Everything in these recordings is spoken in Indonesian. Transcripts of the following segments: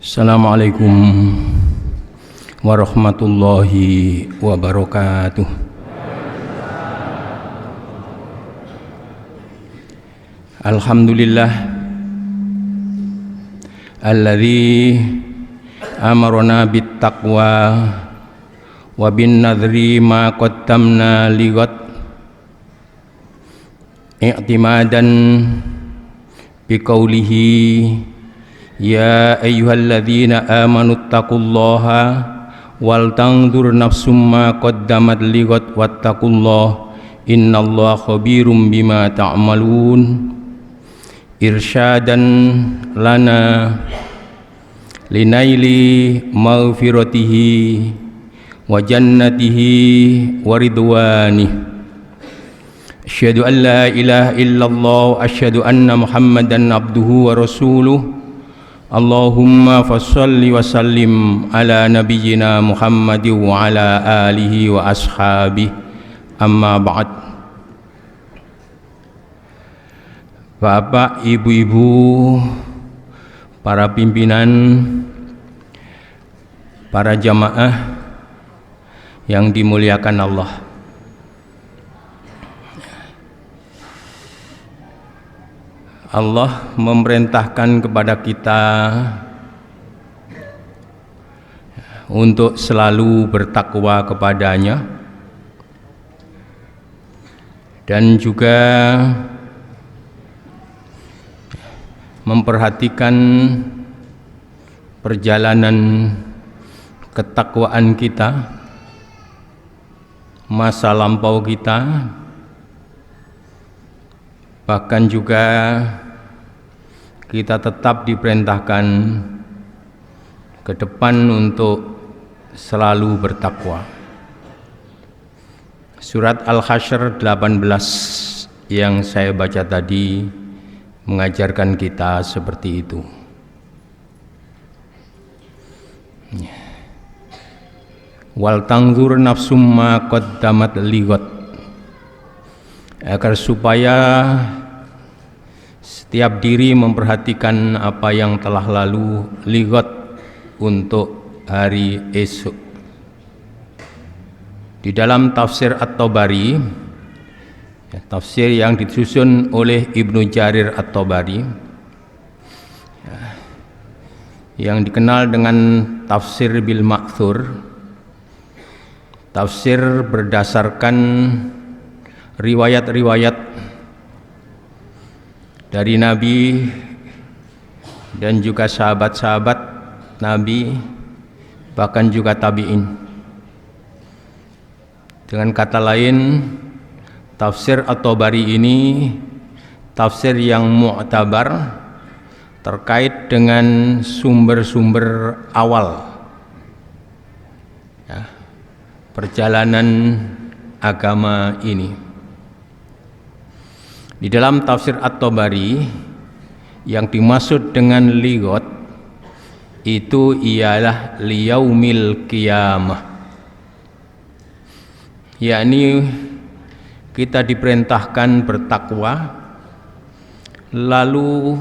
Assalamualaikum warahmatullahi wabarakatuh. Alhamdulillah alladzi amarna bittaqwa wa bin nadri ma qaddamna ligat i'timadan biqaulihi ya ayyuhalladzina amanu taqullaha wal tanzur nafsum ma qaddamat ligat wattaqullaha innallaha khabirum bima ta'malun irsyadan lana linaili maghfiratihi wa jannatihi wa ridwanihi. Asyhadu an la ilaha illallah wa asyhadu anna muhammadan abduhu wa rasuluh. Allahumma fassalli wa sallim ala nabiyyina Muhammadin wa ala alihi wa ashabihi. Amma ba'd. Bapak, ibu-ibu, para pimpinan, para jamaah yang dimuliakan Allah. Allah memerintahkan kepada kita untuk selalu bertakwa kepadanya dan juga memperhatikan perjalanan ketakwaan kita, masa lampau kita, bahkan juga kita tetap diperintahkan ke depan untuk selalu bertakwa. Surat Al-Hasyr 18 yang saya baca tadi mengajarkan kita seperti itu. Wal tanzur nafsum ma qaddamat ligat, agar supaya setiap diri memperhatikan apa yang telah lalu ligat untuk hari esok. Di dalam tafsir At-Tabari, tafsir yang disusun oleh Ibnu Jarir At-Tabari, yang dikenal dengan tafsir bil ma'thur, tafsir berdasarkan riwayat-riwayat dari Nabi dan juga sahabat-sahabat Nabi, bahkan juga tabi'in. Dengan kata lain, tafsir At-Tabari ini tafsir yang mu'tabar terkait dengan sumber-sumber awal ya, perjalanan agama ini. Di dalam tafsir At-Tabari, yang dimaksud dengan ligot itu ialah liyaumil qiyamah, yakni kita diperintahkan bertakwa lalu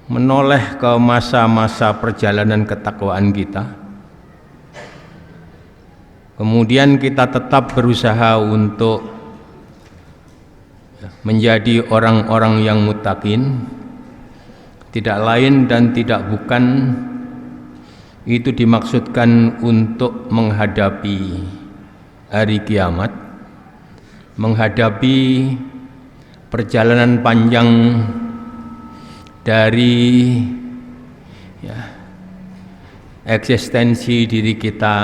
menoleh ke masa-masa perjalanan ketakwaan kita, kemudian kita tetap berusaha untuk menjadi orang-orang yang muttaqin. Tidak lain dan tidak bukan itu dimaksudkan untuk menghadapi hari kiamat, menghadapi perjalanan panjang dari eksistensi diri kita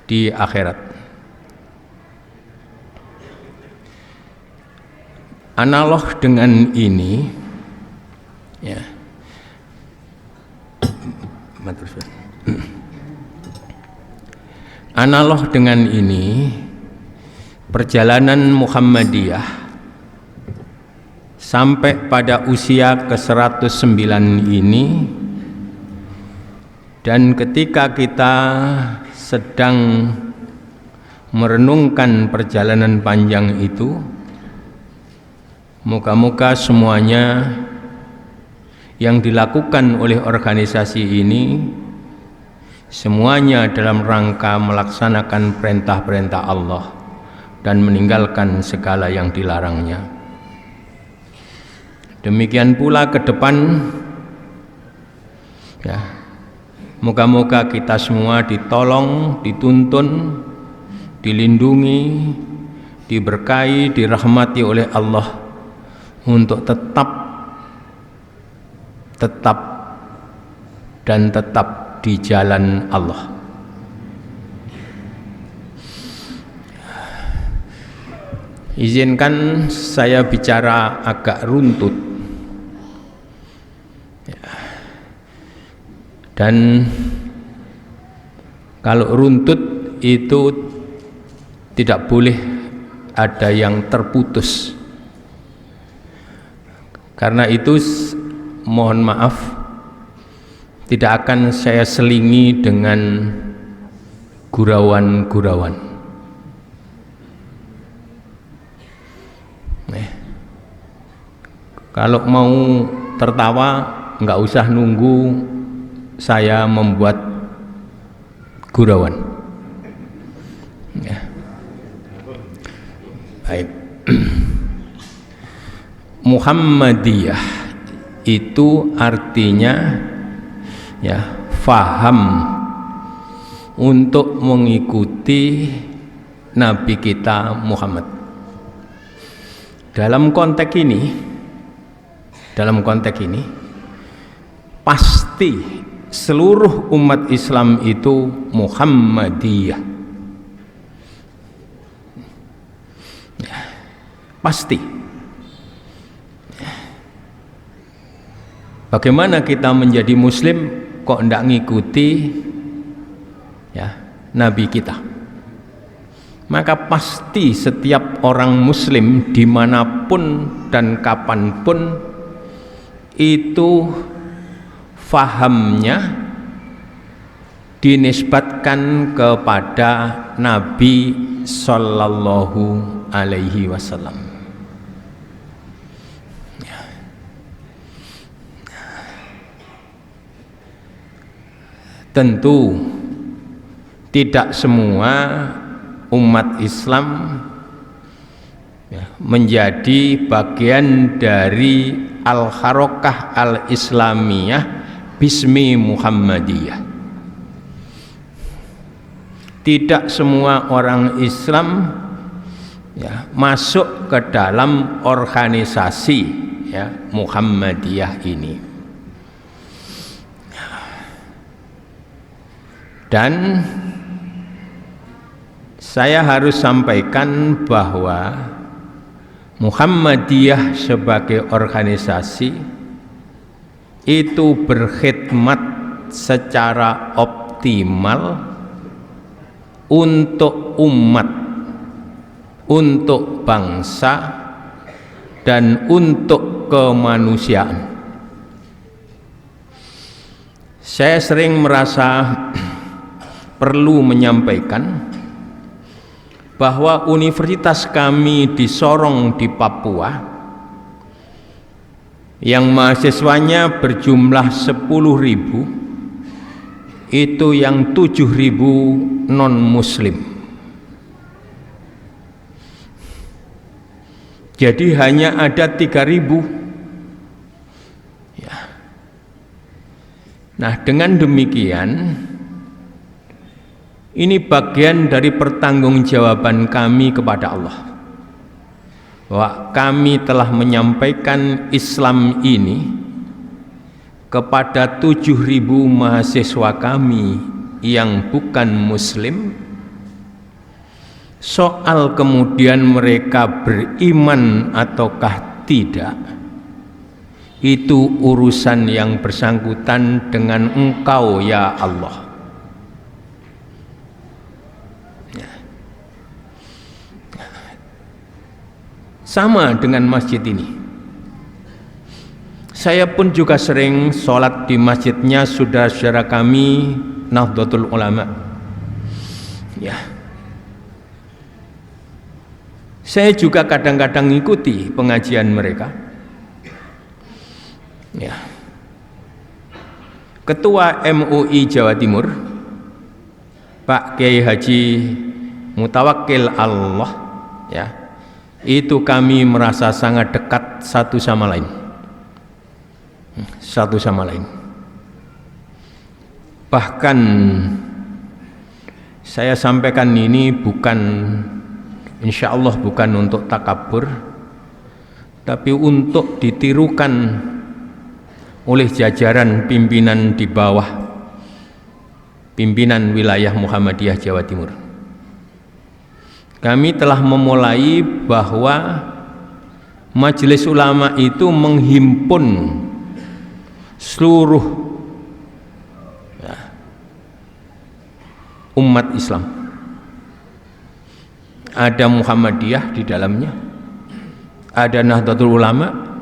di akhirat. Analog dengan ini, analog dengan ini, perjalanan Muhammadiyah sampai pada usia ke-109 ini, dan ketika kita sedang merenungkan perjalanan panjang itu, moga-moga semuanya yang dilakukan oleh organisasi ini semuanya dalam rangka melaksanakan perintah-perintah Allah dan meninggalkan segala yang dilarangnya. Demikian pula ke depan, ya, moga-moga kita semua ditolong, dituntun, dilindungi, diberkahi, dirahmati oleh Allah untuk tetap di jalan Allah. Izinkan saya bicara agak runtut, dan kalau runtut itu tidak boleh ada yang terputus. Karena itu mohon maaf, tidak akan saya selingi dengan gurauan-gurauan. Kalau mau tertawa, nggak usah nunggu saya membuat gurauan. Ya. Baik. Muhammadiyah itu artinya, ya, faham untuk mengikuti Nabi kita Muhammad. Dalam konteks ini pasti seluruh umat Islam itu Muhammadiyah, ya, pasti. Bagaimana kita menjadi muslim kok tidak ngikuti, ya, Nabi kita? Maka pasti setiap orang muslim dimanapun dan kapanpun itu fahamnya dinisbatkan kepada Nabi Sallallahu Alaihi Wasallam. Tentu tidak semua umat Islam, ya, menjadi bagian dari al-harokah al-islamiyah bismi Muhammadiyah. Tidak semua orang Islam, ya, masuk ke dalam organisasi, ya, Muhammadiyah ini. Dan saya harus sampaikan bahwa Muhammadiyah sebagai organisasi itu berkhidmat secara optimal untuk umat, untuk bangsa, dan untuk kemanusiaan. Saya sering merasa perlu menyampaikan bahwa universitas kami di Sorong di Papua yang mahasiswanya berjumlah 10.000, itu yang 7.000 non muslim. Jadi hanya ada 3.000, ya. Nah, dengan demikian ini bagian dari pertanggungjawaban kami kepada Allah, bahwa kami telah menyampaikan Islam ini kepada 7.000 mahasiswa kami yang bukan muslim. Soal kemudian mereka beriman ataukah tidak, itu urusan yang bersangkutan dengan Engkau ya Allah. Sama dengan masjid ini, saya pun juga sering sholat di masjidnya saudara-saudara kami Nahdlatul Ulama, ya. Saya juga kadang-kadang ngikuti pengajian mereka, ya. Ketua MUI Jawa Timur, Pak Kiai Haji Mutawakkil Allah, ya, itu kami merasa sangat dekat satu sama lain. Bahkan saya sampaikan ini bukan, insya Allah bukan untuk takabur, tapi untuk ditirukan oleh jajaran pimpinan di bawah pimpinan wilayah Muhammadiyah Jawa Timur. Kami telah memulai bahwa Majelis Ulama itu menghimpun seluruh umat Islam. Ada Muhammadiyah di dalamnya, ada Nahdlatul Ulama,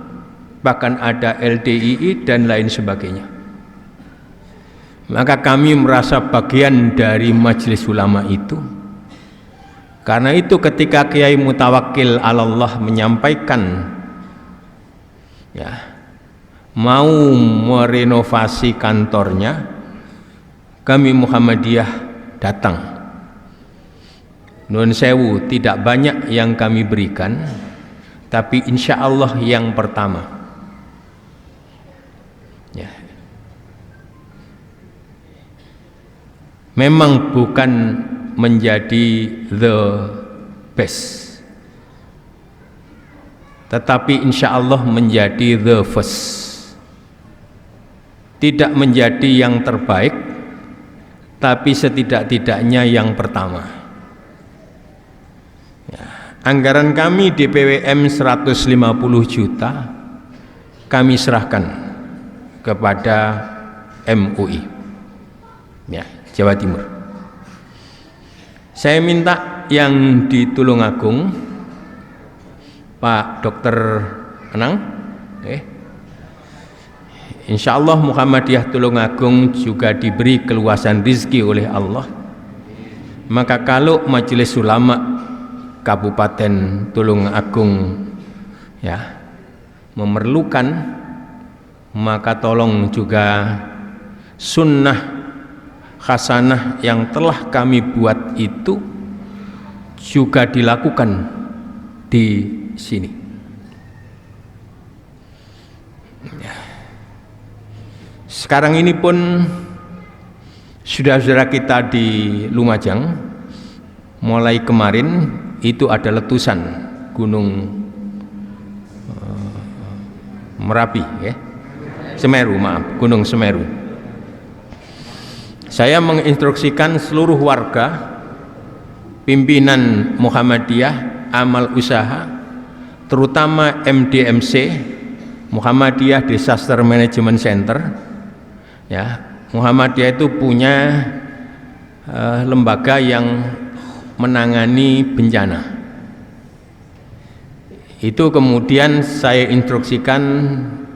bahkan ada LDII dan lain sebagainya. Maka kami merasa bagian dari Majelis Ulama itu. Karena itu ketika Kiai Mutawakkil Allah menyampaikan, ya, mau merenovasi kantornya, kami Muhammadiyah datang. Nuwun sewu, tidak banyak yang kami berikan, tapi insya Allah yang pertama, ya. Memang bukan menjadi the best, tetapi insya Allah menjadi the first. Tidak menjadi yang terbaik, tapi setidak-tidaknya yang pertama. Ya, anggaran kami DPWM 150 juta kami serahkan kepada MUI, ya, Jawa Timur. Saya minta yang di Tulungagung, Pak Dr. Anang, insya Allah Muhammadiyah Tulungagung juga diberi keluasan rizki oleh Allah. Maka kalau Majelis Ulama Kabupaten Tulungagung, ya, memerlukan, maka tolong juga sunnah hasanah yang telah kami buat itu juga dilakukan di sini. Sekarang ini pun saudara-saudara kita di Lumajang, mulai kemarin itu ada letusan Gunung Merapi, ya, Semeru, maaf, Gunung Semeru. Saya menginstruksikan seluruh warga, pimpinan Muhammadiyah, amal usaha, terutama MDMC, Muhammadiyah Disaster Management Center, ya, Muhammadiyah itu punya lembaga yang menangani bencana. Itu kemudian saya instruksikan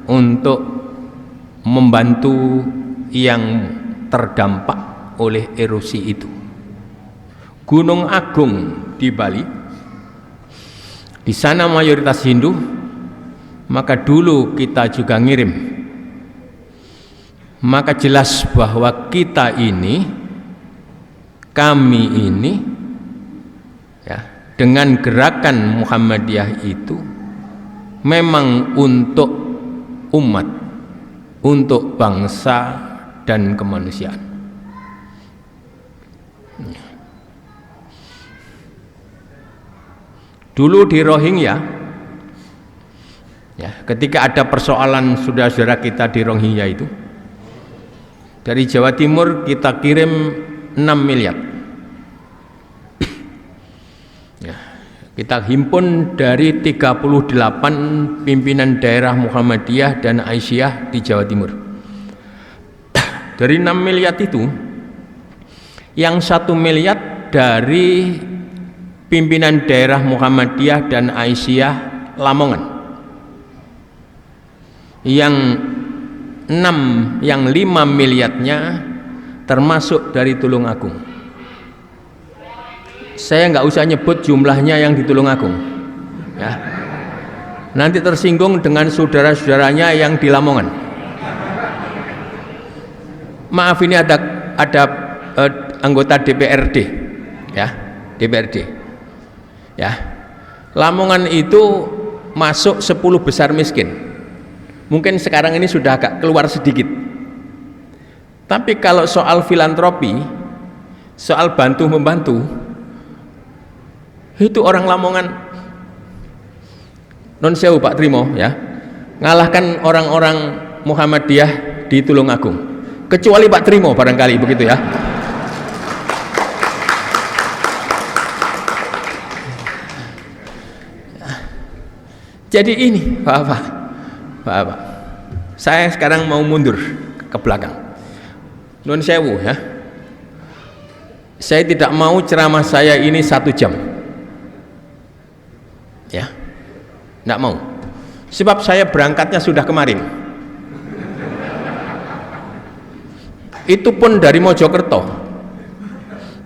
untuk membantu yang terdampak oleh erosi itu. Gunung Agung di Bali, di sana mayoritas Hindu, maka dulu kita juga ngirim. Maka jelas bahwa kita ini, kami ini, ya, dengan gerakan Muhammadiyah itu memang untuk umat, untuk bangsa dan kemanusiaan. Dulu di Rohingya, ya, ketika ada persoalan saudara-saudara kita di Rohingya itu, dari Jawa Timur kita kirim 6 miliar. Ya, kita himpun dari 38 pimpinan daerah Muhammadiyah dan Aisyah di Jawa Timur. Dari 6 miliar itu, yang 1 miliar dari pimpinan daerah Muhammadiyah dan Aisyah Lamongan, yang 5 miliarnya termasuk dari Tulungagung. Saya nggak usah nyebut jumlahnya yang di Tulungagung, ya, nanti tersinggung dengan saudara-saudaranya yang di Lamongan. maaf ini ada anggota DPRD, ya, DPRD, ya. Lamongan itu masuk 10 besar miskin. Mungkin sekarang ini sudah agak keluar sedikit. Tapi kalau soal filantropi, soal bantu membantu, itu orang Lamongan, non sewu Pak Trimo, ya, ngalahkan orang-orang Muhammadiyah di Tulungagung. Kecuali Pak Trimo barangkali begitu, ya. Jadi ini Bapak, saya sekarang mau mundur ke belakang. Nun sewu, ya. Saya tidak mau ceramah saya ini 1 jam, ya, tidak mau. Sebab saya berangkatnya sudah kemarin. Itu pun dari Mojokerto,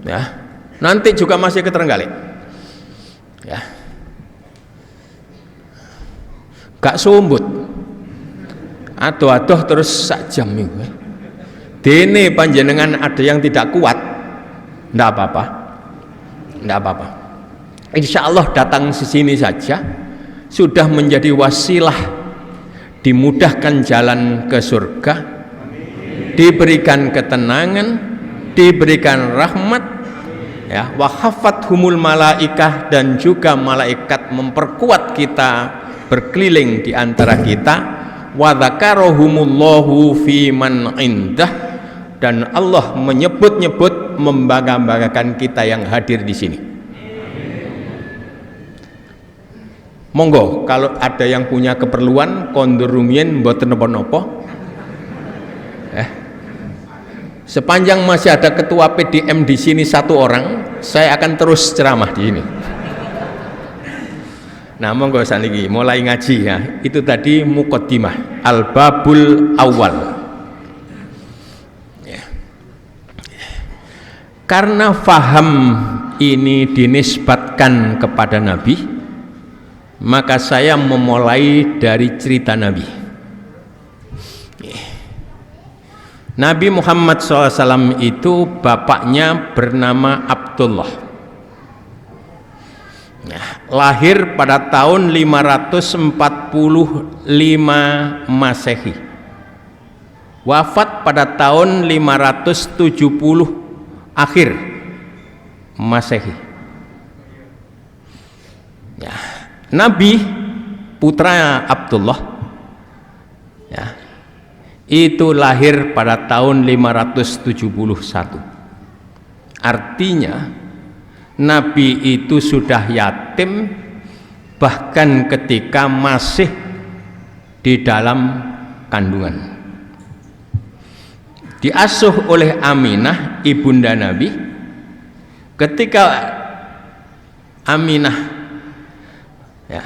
ya. Nanti juga masih ke Trenggalek, ya. Gak sumbut, adoh-adoh terus 1 jam itu. Dene panjenengan ada yang tidak kuat, ndak apa-apa, ndak apa-apa. Insya Allah datang ke sini saja sudah menjadi wasilah dimudahkan jalan ke surga, diberikan ketenangan, diberikan rahmat, ya, wa hafathumul malaikah, dan juga malaikat memperkuat kita berkeliling di antara kita, wa dzakarahumullahu fi man indah, dan Allah menyebut-nyebut membangga-banggakan kita yang hadir di sini. Monggo kalau ada yang punya keperluan kondur rumiyin mboten napa-napa. Sepanjang masih ada ketua PDM di sini 1 orang, saya akan terus ceramah di sini. Nah, monggo saniki mulai ngaji, ya. Itu tadi muqaddimah al-babul awal, ya. Karena faham ini dinisbatkan kepada Nabi, maka saya memulai dari cerita Nabi. Nabi Muhammad SAW itu bapaknya bernama Abdullah. Lahir pada tahun 545 Masehi, wafat pada tahun 570 akhir Masehi, ya. Nabi putra Abdullah, ya, itu lahir pada tahun 571. Artinya Nabi itu sudah yatim bahkan ketika masih di dalam kandungan. Diasuh oleh Aminah, ibunda Nabi. Ketika Aminah, ya,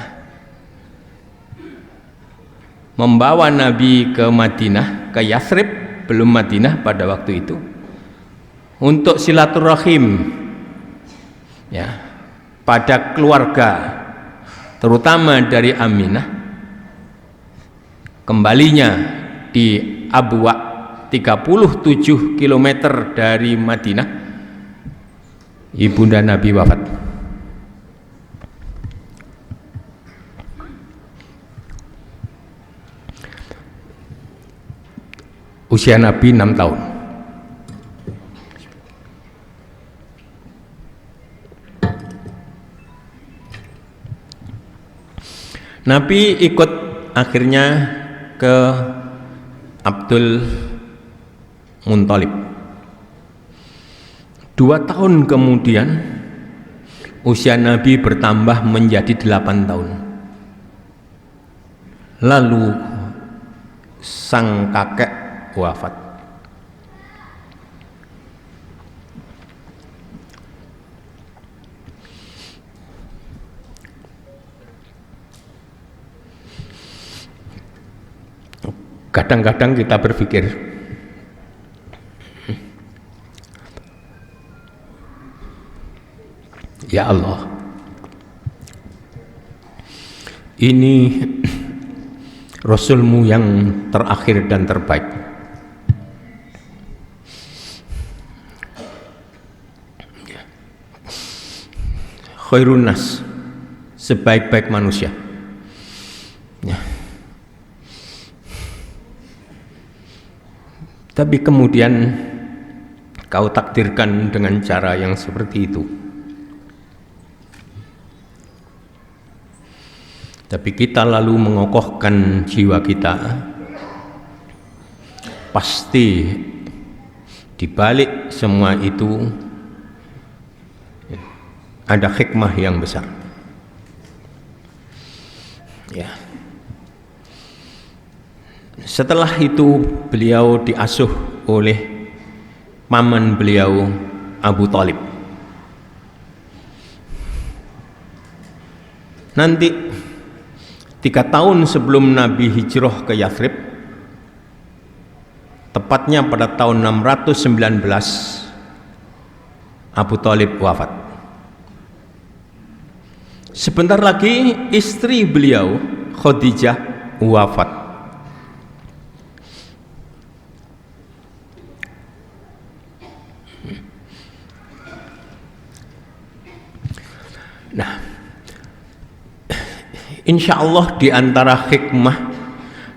membawa Nabi ke Madinah, ke Yathrib, belum Madinah pada waktu itu, untuk silaturahim, ya, pada keluarga, terutama dari Aminah. Kembalinya di Abwa, 37 km dari Madinah, ibunda Nabi wafat. Usia Nabi 6 tahun. Nabi ikut akhirnya ke Abdul Muthalib. 2 tahun kemudian usia Nabi bertambah menjadi 8 tahun. Lalu sang kakek wafat. Kadang-kadang kita berpikir, ya Allah, ini Rasulmu yang terakhir dan terbaik. khairun nas, sebaik-baik manusia. Ya. Tapi kemudian kau takdirkan dengan cara yang seperti itu. Tapi kita lalu mengokohkan jiwa kita, pasti di balik semua itu ada hikmah yang besar. Ya. Setelah itu beliau diasuh oleh paman beliau Abu Thalib. Nanti 3 tahun sebelum Nabi hijrah ke Yathrib, tepatnya pada tahun 619, Abu Thalib wafat. Sebentar lagi istri beliau Khadijah wafat. Nah, insya Allah di antara hikmah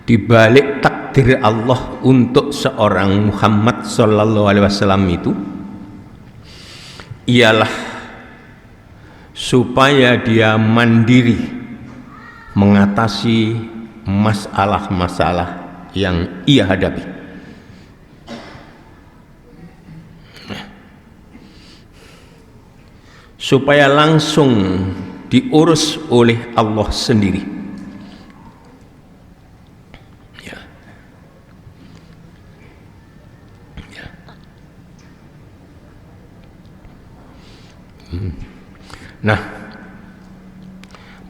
di balik takdir Allah untuk seorang Muhammad sallallahu alaihi wasallam itu ialah supaya dia mandiri mengatasi masalah-masalah yang ia hadapi. Supaya langsung diurus oleh Allah sendiri. Ya. Ya. Nah,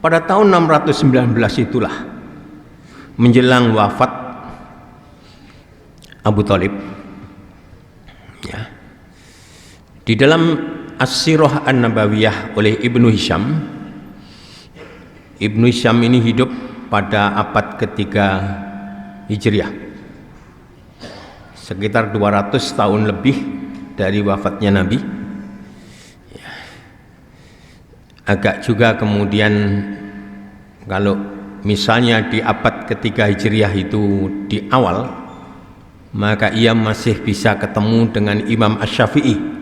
pada tahun 619 itulah menjelang wafat Abu Thalib. Ya. Di dalam As-Sirah An-Nabawiyah oleh Ibnu Hisham. Ibnu Hisham ini hidup pada abad ketiga Hijriah, sekitar 200 tahun lebih dari wafatnya Nabi. Agak juga kemudian kalau misalnya di abad ketiga Hijriah itu di awal, maka ia masih bisa ketemu dengan Imam Asy-Syafi'i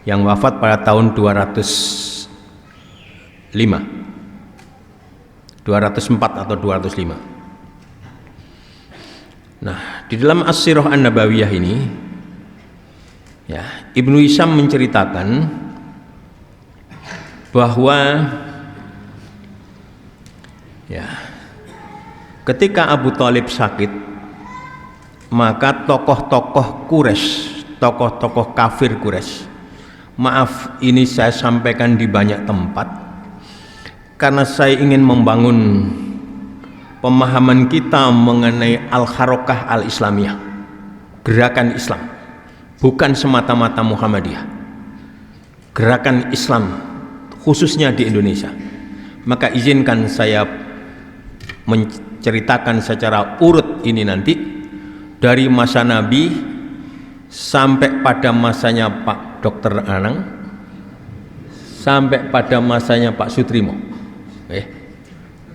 yang wafat pada tahun 204 atau 205. Nah, di dalam As-Sirah An-Nabawiyah ini ya, Ibnu Hisham menceritakan bahwa ya, ketika Abu Thalib sakit, maka tokoh-tokoh Quraisy, tokoh-tokoh kafir Quraisy, maaf ini saya sampaikan di banyak tempat karena saya ingin membangun pemahaman kita mengenai Al-Harokah Al-Islamiyah, gerakan Islam, bukan semata-mata Muhammadiyah, gerakan Islam khususnya di Indonesia. Maka izinkan saya menceritakan secara urut ini nanti, dari masa Nabi sampai pada masanya Pak Dr. Anang, sampai pada masanya Pak Sutrimo.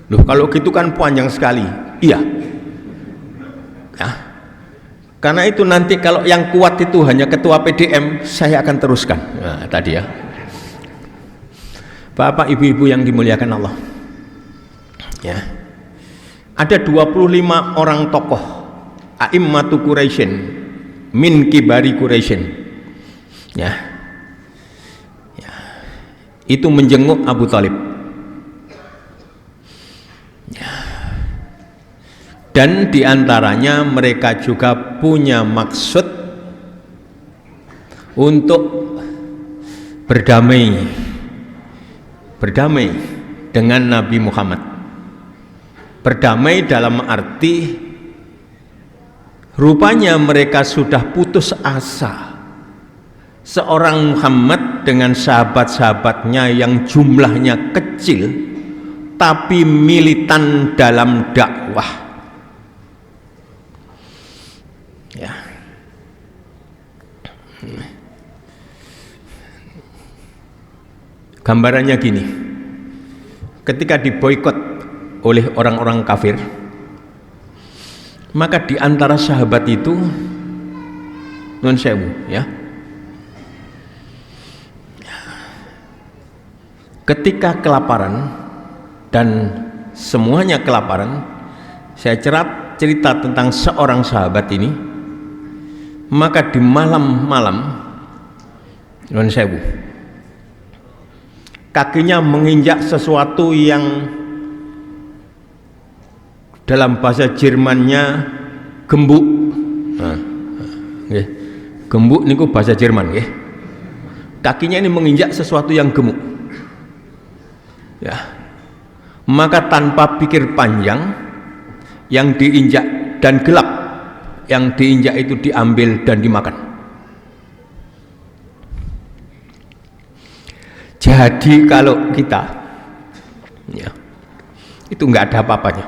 Loh, kalau gitu kan panjang sekali. Iya. Ya. Karena itu nanti kalau yang kuat itu hanya ketua PDM, saya akan teruskan. Nah, tadi ya. Bapak Ibu-ibu yang dimuliakan Allah. Ya. Ada 25 orang tokoh a'immatu Quraisyin min kibari Quraisyin. Ya. Ya. Itu menjenguk Abu Thalib. Ya. Dan diantaranya mereka juga punya maksud untuk berdamai dengan Nabi Muhammad. Berdamai dalam arti rupanya mereka sudah putus asa. Seorang Muhammad dengan sahabat-sahabatnya yang jumlahnya kecil tapi militan dalam dakwah. Ya. Gambarannya gini, ketika diboikot oleh orang-orang kafir, maka di antara sahabat itu nun sewu ya, ketika kelaparan dan semuanya kelaparan, saya cerita tentang seorang sahabat ini, maka di malam-malam nun sewu kakinya menginjak sesuatu yang dalam bahasa Jermannya gembuk. Gembuk niku bahasa Jerman nggih. Kakinya ini menginjak sesuatu yang gemuk. Ya. Maka tanpa pikir panjang, yang diinjak dan gelap, yang diinjak itu diambil dan dimakan. Jadi kalau kita ya, itu nggak ada apa-apanya.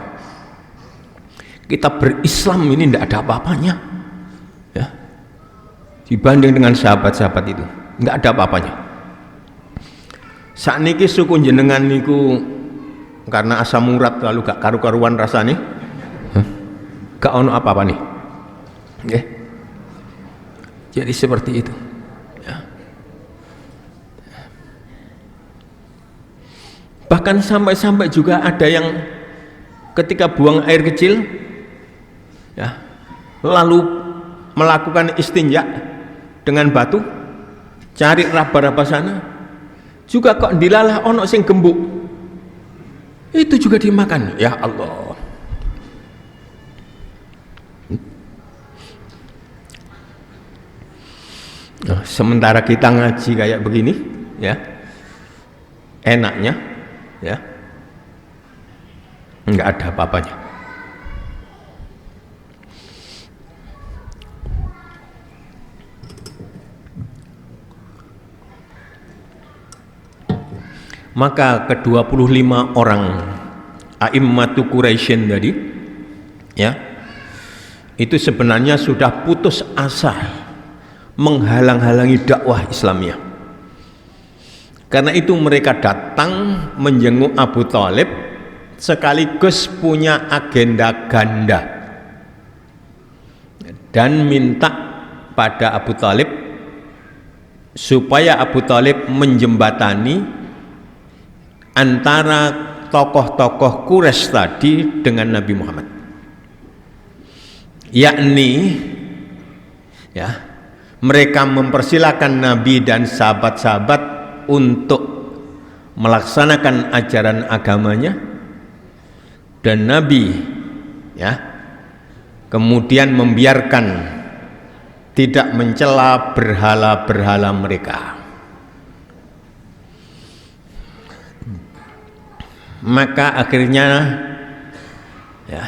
Kita berislam ini tidak ada apa-apanya ya, dibanding dengan sahabat-sahabat itu nggak ada apa-apanya. Sakniki suku jenengan niku karena asam urat lalu gak karu-karuan rasane, gak ono apa-apa nih ya. Jadi seperti itu ya. Bahkan sampai-sampai juga ada yang ketika buang air kecil ya, lalu melakukan istinja dengan batu, cari raba-raba sana, juga kok dilalah ono sing gembuk, itu juga dimakan. Ya Allah. Nah, sementara kita ngaji kayak begini ya, enaknya ya, nggak ada apa-apanya. Maka ke-25 orang a'immatu Quraisyin tadi ya, itu sebenarnya sudah putus asa menghalang-halangi dakwah Islamiyah. Karena itu mereka datang menjenguk Abu Thalib sekaligus punya agenda ganda dan minta pada Abu Thalib supaya Abu Thalib menjembatani antara tokoh-tokoh Quraisy tadi dengan Nabi Muhammad, yakni ya, mereka mempersilahkan Nabi dan sahabat-sahabat untuk melaksanakan ajaran agamanya, dan Nabi ya kemudian membiarkan, tidak mencela berhala-berhala mereka. Maka akhirnya ya,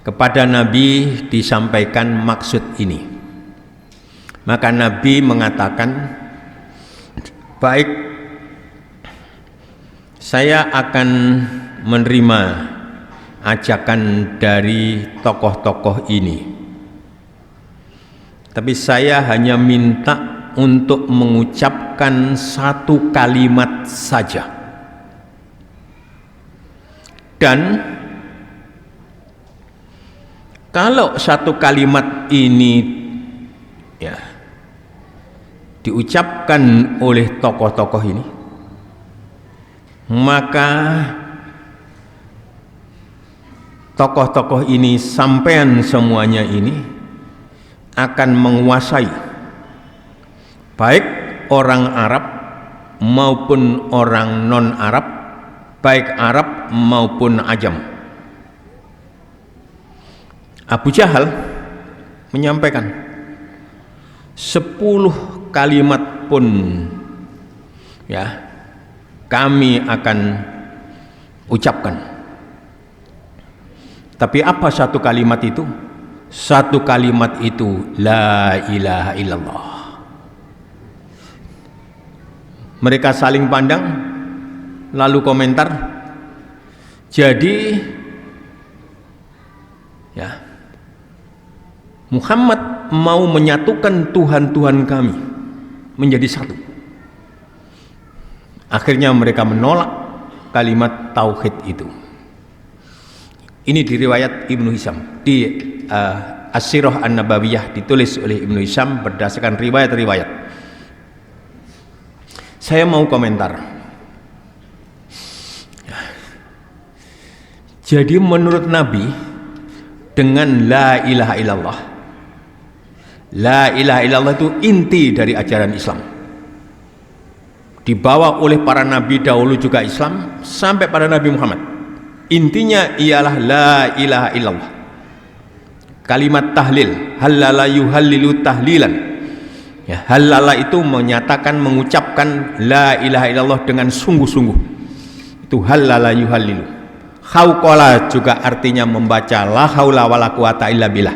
kepada Nabi disampaikan maksud ini. Maka Nabi mengatakan, baik, saya akan menerima ajakan dari tokoh-tokoh ini, tapi saya hanya minta untuk mengucapkan satu kalimat saja. Dan kalau satu kalimat ini ya diucapkan oleh tokoh-tokoh ini, maka tokoh-tokoh ini, sampean semuanya ini akan menguasai baik orang Arab maupun orang non-Arab, baik Arab maupun Ajam. Abu Jahal menyampaikan 10 kalimat pun ya kami akan ucapkan. Tapi apa satu kalimat itu? Satu kalimat itu la ilaha illallah. Mereka saling pandang lalu komentar, jadi ya Muhammad mau menyatukan Tuhan-Tuhan kami menjadi satu. Akhirnya mereka menolak kalimat tauhid itu. Ini di riwayat Ibnu Hisham, di As-Sirah An-Nabawiyah, ditulis oleh Ibnu Hisham berdasarkan riwayat-riwayat. Saya mau komentar. Jadi menurut Nabi, dengan la ilaha illallah, la ilaha illallah itu inti dari ajaran Islam, dibawa oleh para nabi dahulu juga Islam sampai pada Nabi Muhammad. Intinya ialah la ilaha illallah. Kalimat tahlil, halala yuhallilu tahlilan. Ya, halala itu menyatakan, mengucapkan la ilaha illallah dengan sungguh-sungguh. Itu halala yuhallilu. Khawqala juga artinya membaca la haula wala quwata illa billah.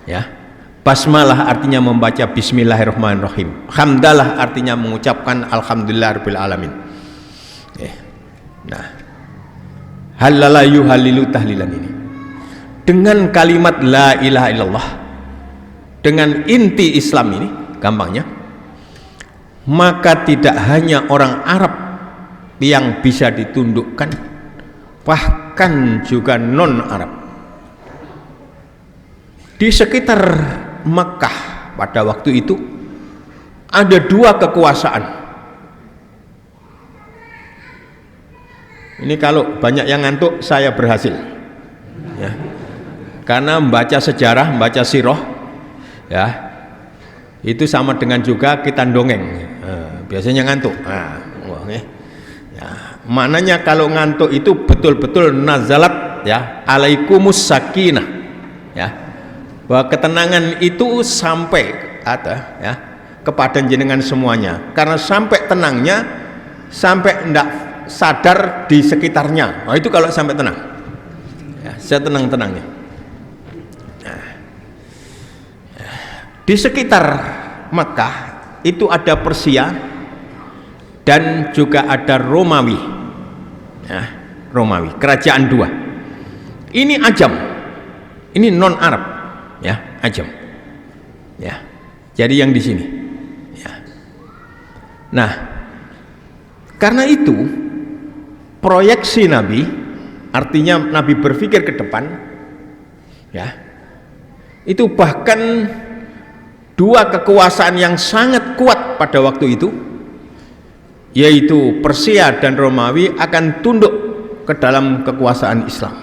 Ya. Basmalah artinya membaca bismillahirrahmanirrahim. Hamdalah artinya mengucapkan alhamdulillahirabbil alamin. Nah, halala yuhallilu tahlilan ini, dengan kalimat la ilaha illallah, dengan inti Islam ini, gampangnya, maka tidak hanya orang Arab yang bisa ditundukkan, bahkan juga non Arab. Di sekitar Mekah pada waktu itu ada dua kekuasaan. Ini kalau banyak yang ngantuk, saya berhasil, ya. Karena membaca sejarah, membaca sirah, ya, itu sama dengan juga kita dongeng. Biasanya ngantuk. Ya. Maknanya kalau ngantuk itu betul-betul nazalat, ya, alaikumus sakinah, ya, bahwa ketenangan itu sampai ada, ya, kepada jenengan semuanya. Karena sampai tenangnya, sampai hendak sadar di sekitarnya. Nah, itu kalau sampai tenang, ya, setenang-tenangnya. Nah, di sekitar Mekah itu ada Persia dan juga ada Romawi, ya, Romawi, kerajaan dua. Ini Ajam, ini non Arab, ya, Ajam, ya. Jadi yang di sini, ya. Nah, karena itu proyeksi Nabi, artinya Nabi berpikir ke depan, ya, itu bahkan dua kekuasaan yang sangat kuat pada waktu itu, yaitu Persia dan Romawi, akan tunduk ke dalam kekuasaan Islam.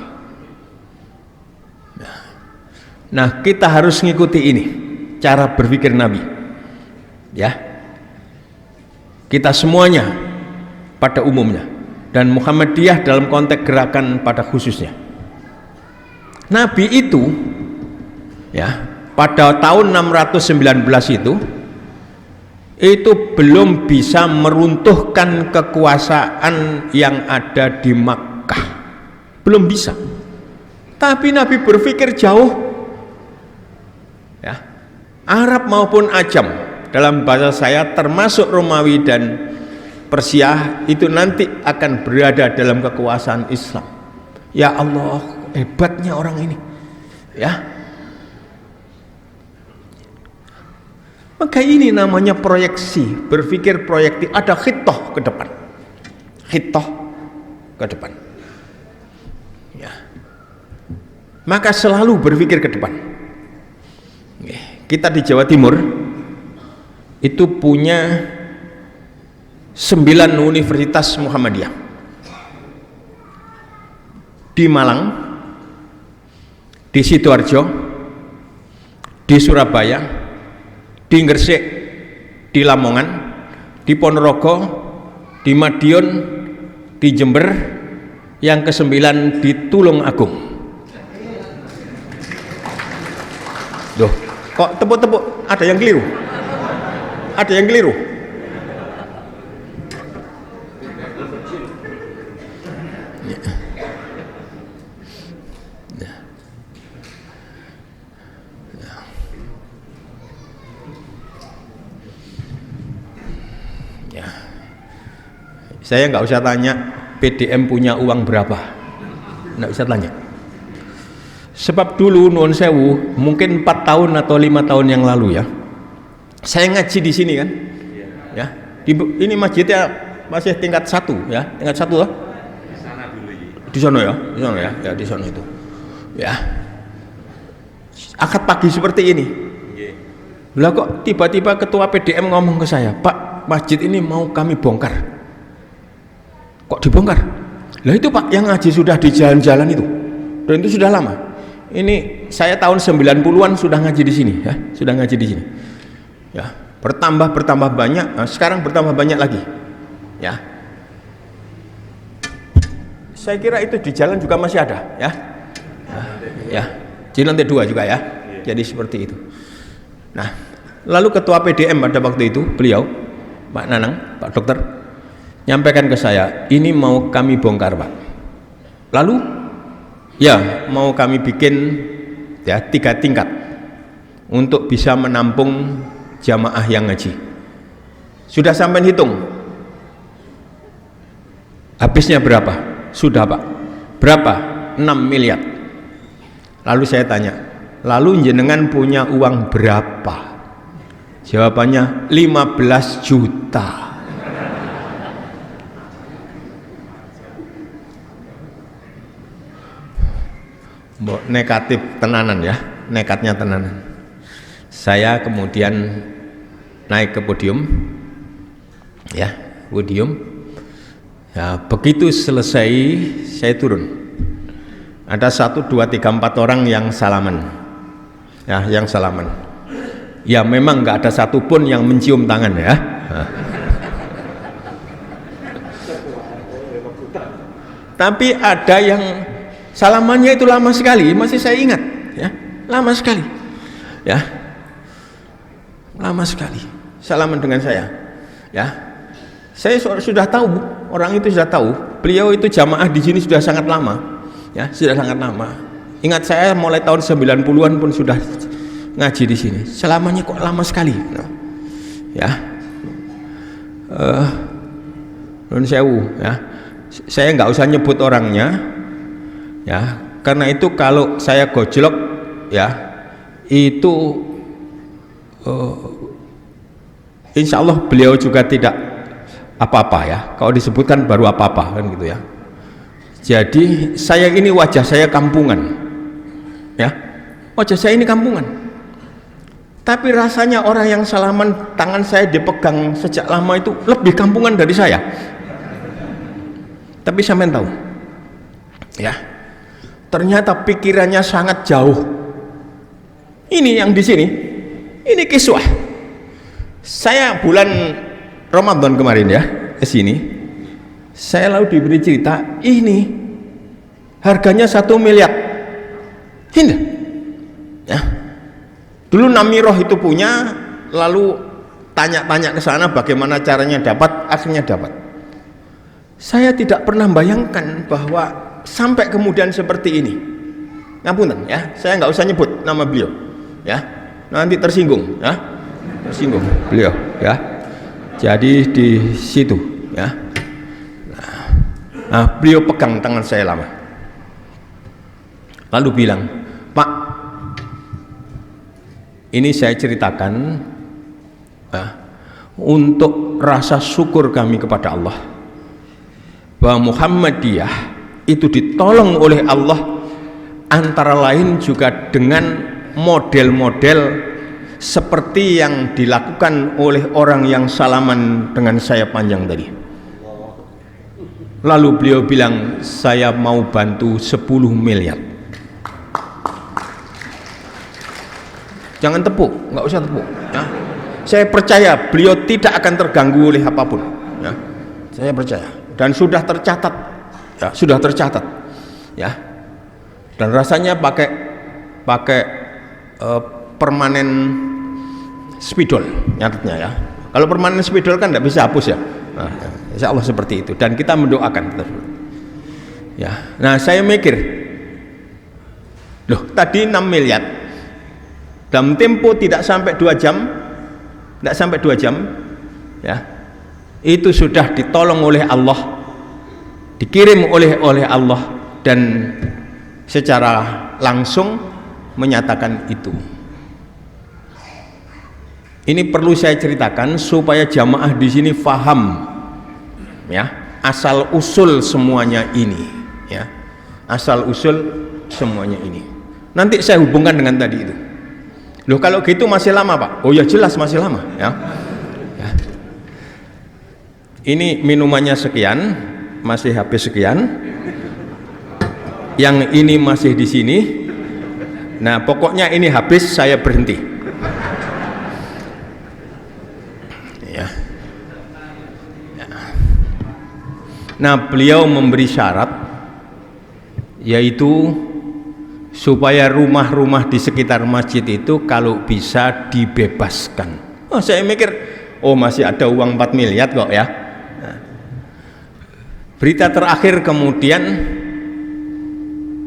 Nah, kita harus mengikuti ini cara berpikir Nabi, ya, kita semuanya pada umumnya, dan Muhammadiyah dalam konteks gerakan pada khususnya. Nabi itu, ya, pada tahun 619 itu belum bisa meruntuhkan kekuasaan yang ada di Makkah, belum bisa. Tapi Nabi berpikir jauh, ya, Arab maupun Ajam, dalam bahasa saya termasuk Romawi dan Persia, itu nanti akan berada dalam kekuasaan Islam. Ya Allah, hebatnya orang ini, ya. Maka ini namanya proyeksi, berpikir proyektif, ada khitoh ke depan, khitoh ke depan, ya. Maka selalu berpikir ke depan. Kita di Jawa Timur itu punya 9 universitas Muhammadiyah. Di Malang, di Sidoarjo, di Surabaya, di Gresik, di Lamongan, di Ponorogo, di Madiun, di Jember, yang ke-9 di Tulungagung. Loh, kok tepuk-tepuk? Ada yang keliru? Ada yang keliru? Saya nggak usah tanya PDM punya uang berapa, nggak usah tanya. Sebab dulu nuwun sewu, mungkin 4 tahun atau 5 tahun yang lalu, ya, saya ngaji di sini kan, ya, ini masjidnya masih tingkat 1 ya, tingkat 1 loh. Di sana ya, ya di sana itu. Ya. Akad pagi seperti ini. Lah kok tiba-tiba ketua PDM ngomong ke saya, "Pak, masjid ini mau kami bongkar." Kok dibongkar? Lah itu Pak, yang ngaji sudah di jalan-jalan itu. Dan itu sudah lama. Ini saya tahun 90-an sudah ngaji di sini ya, sudah ngaji di sini. Ya, bertambah banyak, sekarang bertambah banyak lagi. Ya. Saya kira itu di jalan juga masih ada ya. Ya. Di lantai 2 juga ya. Jadi seperti itu. Nah, lalu ketua PDM pada waktu itu beliau Pak Nanang, Pak Dokter nyampaikan ke saya, ini mau kami bongkar Pak. Lalu ya mau kami bikin ya 3 tingkat untuk bisa menampung jamaah yang ngaji. Sudah sampai hitung habisnya berapa? Sudah Pak. Berapa? 6 miliar. Lalu saya tanya, lalu jenengan punya uang berapa? Jawabannya 15 juta. Negatif tenanan ya, nekatnya tenanan. Saya kemudian naik ke podium ya, podium ya, begitu selesai saya turun. Ada 1, 2, 3, 4 orang yang salaman ya, yang salaman ya, memang nggak ada satupun yang mencium tangan ya. Tapi ada yang salamannya itu lama sekali, masih saya ingat ya, lama sekali ya, lama sekali salaman dengan saya ya. Saya sudah tahu, orang itu sudah tahu, beliau itu jamaah di sini sudah sangat lama ya, sudah sangat lama. Ingat saya mulai tahun 90-an pun sudah ngaji di sini. Selamanya kok lama sekali ya. Nun sewu ya, saya nggak usah nyebut orangnya ya, karena itu kalau saya gojlok ya itu insya Allah beliau juga tidak apa-apa ya, kalau disebutkan baru apa-apa kan gitu ya. Jadi saya ini wajah saya kampungan ya, wajah saya ini kampungan, tapi rasanya orang yang salaman tangan saya dipegang sejak lama itu lebih kampungan dari saya. Tapi sampean tahu ya, ternyata pikirannya sangat jauh. Ini yang di sini, ini kiswah. Saya bulan Ramadan kemarin ya ke sini, saya lalu diberi cerita, ini harganya 1 miliar. Ini ya, dulu Namiroh itu punya, lalu tanya-tanya ke sana bagaimana caranya dapat, akhirnya dapat. Saya tidak pernah bayangkan bahwa sampai kemudian seperti ini. Ngapunten ya, saya nggak usah nyebut nama beliau ya, nanti tersinggung ya, tersinggung beliau ya. Jadi di situ ya. Nah, beliau pegang tangan saya lama, lalu bilang, "Pak, ini saya ceritakan untuk rasa syukur kami kepada Allah bahwa Muhammadiyah itu ditolong oleh Allah, antara lain juga dengan model-model seperti yang dilakukan oleh orang yang salaman dengan saya panjang tadi." Lalu beliau bilang, "Saya mau bantu 10 miliar. Jangan tepuk, nggak usah tepuk ya. Saya percaya beliau tidak akan terganggu oleh apapun ya. Saya percaya, dan sudah tercatat ya, sudah tercatat ya. Dan rasanya pakai permanen spidol nyatetnya ya. Kalau permanen spidol kan tidak bisa hapus ya. Nah, insya Allah seperti itu, dan kita mendoakan ya. Nah, saya mikir, loh tadi 6 miliar dalam tempo tidak sampai 2 jam, tidak sampai 2 jam ya, itu sudah ditolong oleh Allah, dikirim oleh Allah, dan secara langsung menyatakan itu. Ini perlu saya ceritakan supaya jamaah di sini faham ya, asal usul semuanya ini, ya, asal usul semuanya ini. Nanti saya hubungkan dengan tadi itu. Loh, kalau gitu masih lama, Pak? Oh ya, jelas masih lama, ya. Ya. Ini minumannya sekian, masih habis sekian. Yang ini masih di sini. Nah, pokoknya ini habis, saya berhenti. Ya. Ya. Nah, beliau memberi syarat, yaitu supaya rumah-rumah di sekitar masjid itu kalau bisa dibebaskan. Oh, saya mikir, oh masih ada uang 4 miliar kok ya. Nah, berita terakhir kemudian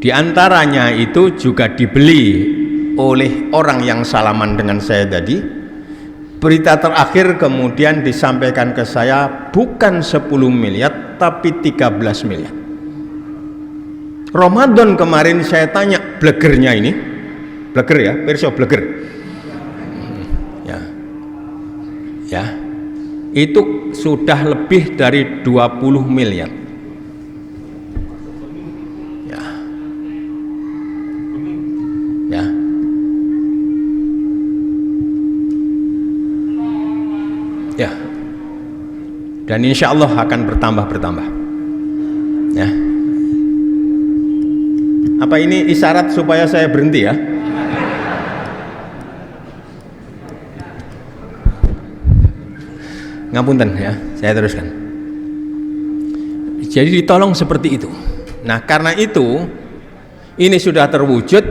diantaranya itu juga dibeli oleh orang yang salaman dengan saya tadi. Berita terakhir kemudian disampaikan ke saya bukan 10 miliar tapi 13 miliar. Ramadan kemarin saya tanya blegernya ini, bleger ya, perso bleger, ya, ya, itu sudah lebih dari 20 miliar, ya, ya, ya, dan insya Allah akan bertambah, ya. Apa ini isyarat supaya saya berhenti ya? Ngapunten ya, saya teruskan. Jadi ditolong seperti itu. Nah, karena itu ini sudah terwujud,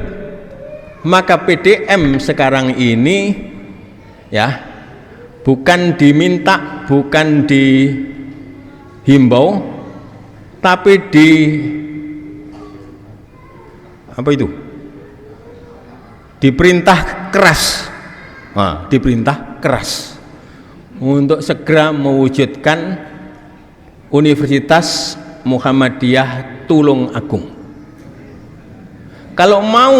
maka PDM sekarang ini ya bukan diminta, bukan dihimbau, tapi diperintah keras, nah, diperintah keras untuk segera mewujudkan Universitas Muhammadiyah Tulung Agung. Kalau mau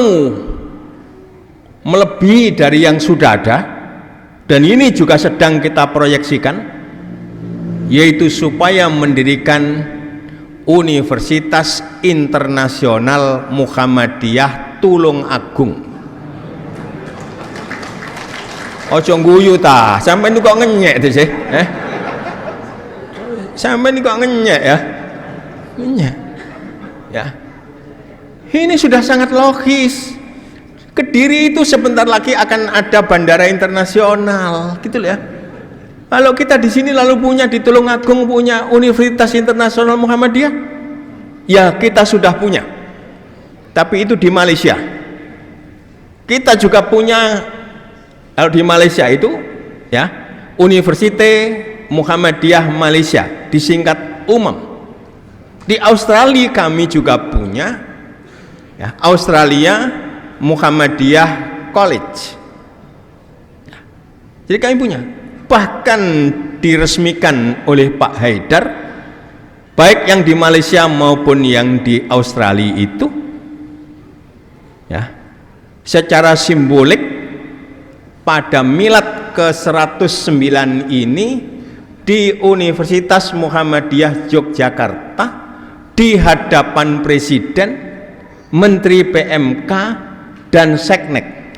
melebihi dari yang sudah ada, dan ini juga sedang kita proyeksikan, yaitu supaya mendirikan Universitas Internasional Muhammadiyah Tulung Agung. Ojo guyu ta, sampai ini kok ngenyek tuh sih, sampai ini kok ngenyek ya, ngenyek, ya. Ini sudah sangat logis. Kediri itu sebentar lagi akan ada bandara internasional, gitu loh ya. Kalau kita di sini lalu punya di Tulung Agung punya Universitas Internasional Muhammadiyah, ya kita sudah punya. Tapi itu di Malaysia. Kita juga punya, kalau di Malaysia itu ya Universitas Muhammadiyah Malaysia, disingkat UMM. Di Australia kami juga punya ya, Australia Muhammadiyah College. Ya. Jadi kami punya. Bahkan diresmikan oleh Pak Haidar, baik yang di Malaysia maupun yang di Australia itu ya, secara simbolik pada milad ke-109 ini di Universitas Muhammadiyah Yogyakarta, di hadapan Presiden, Menteri PMK dan Seknek.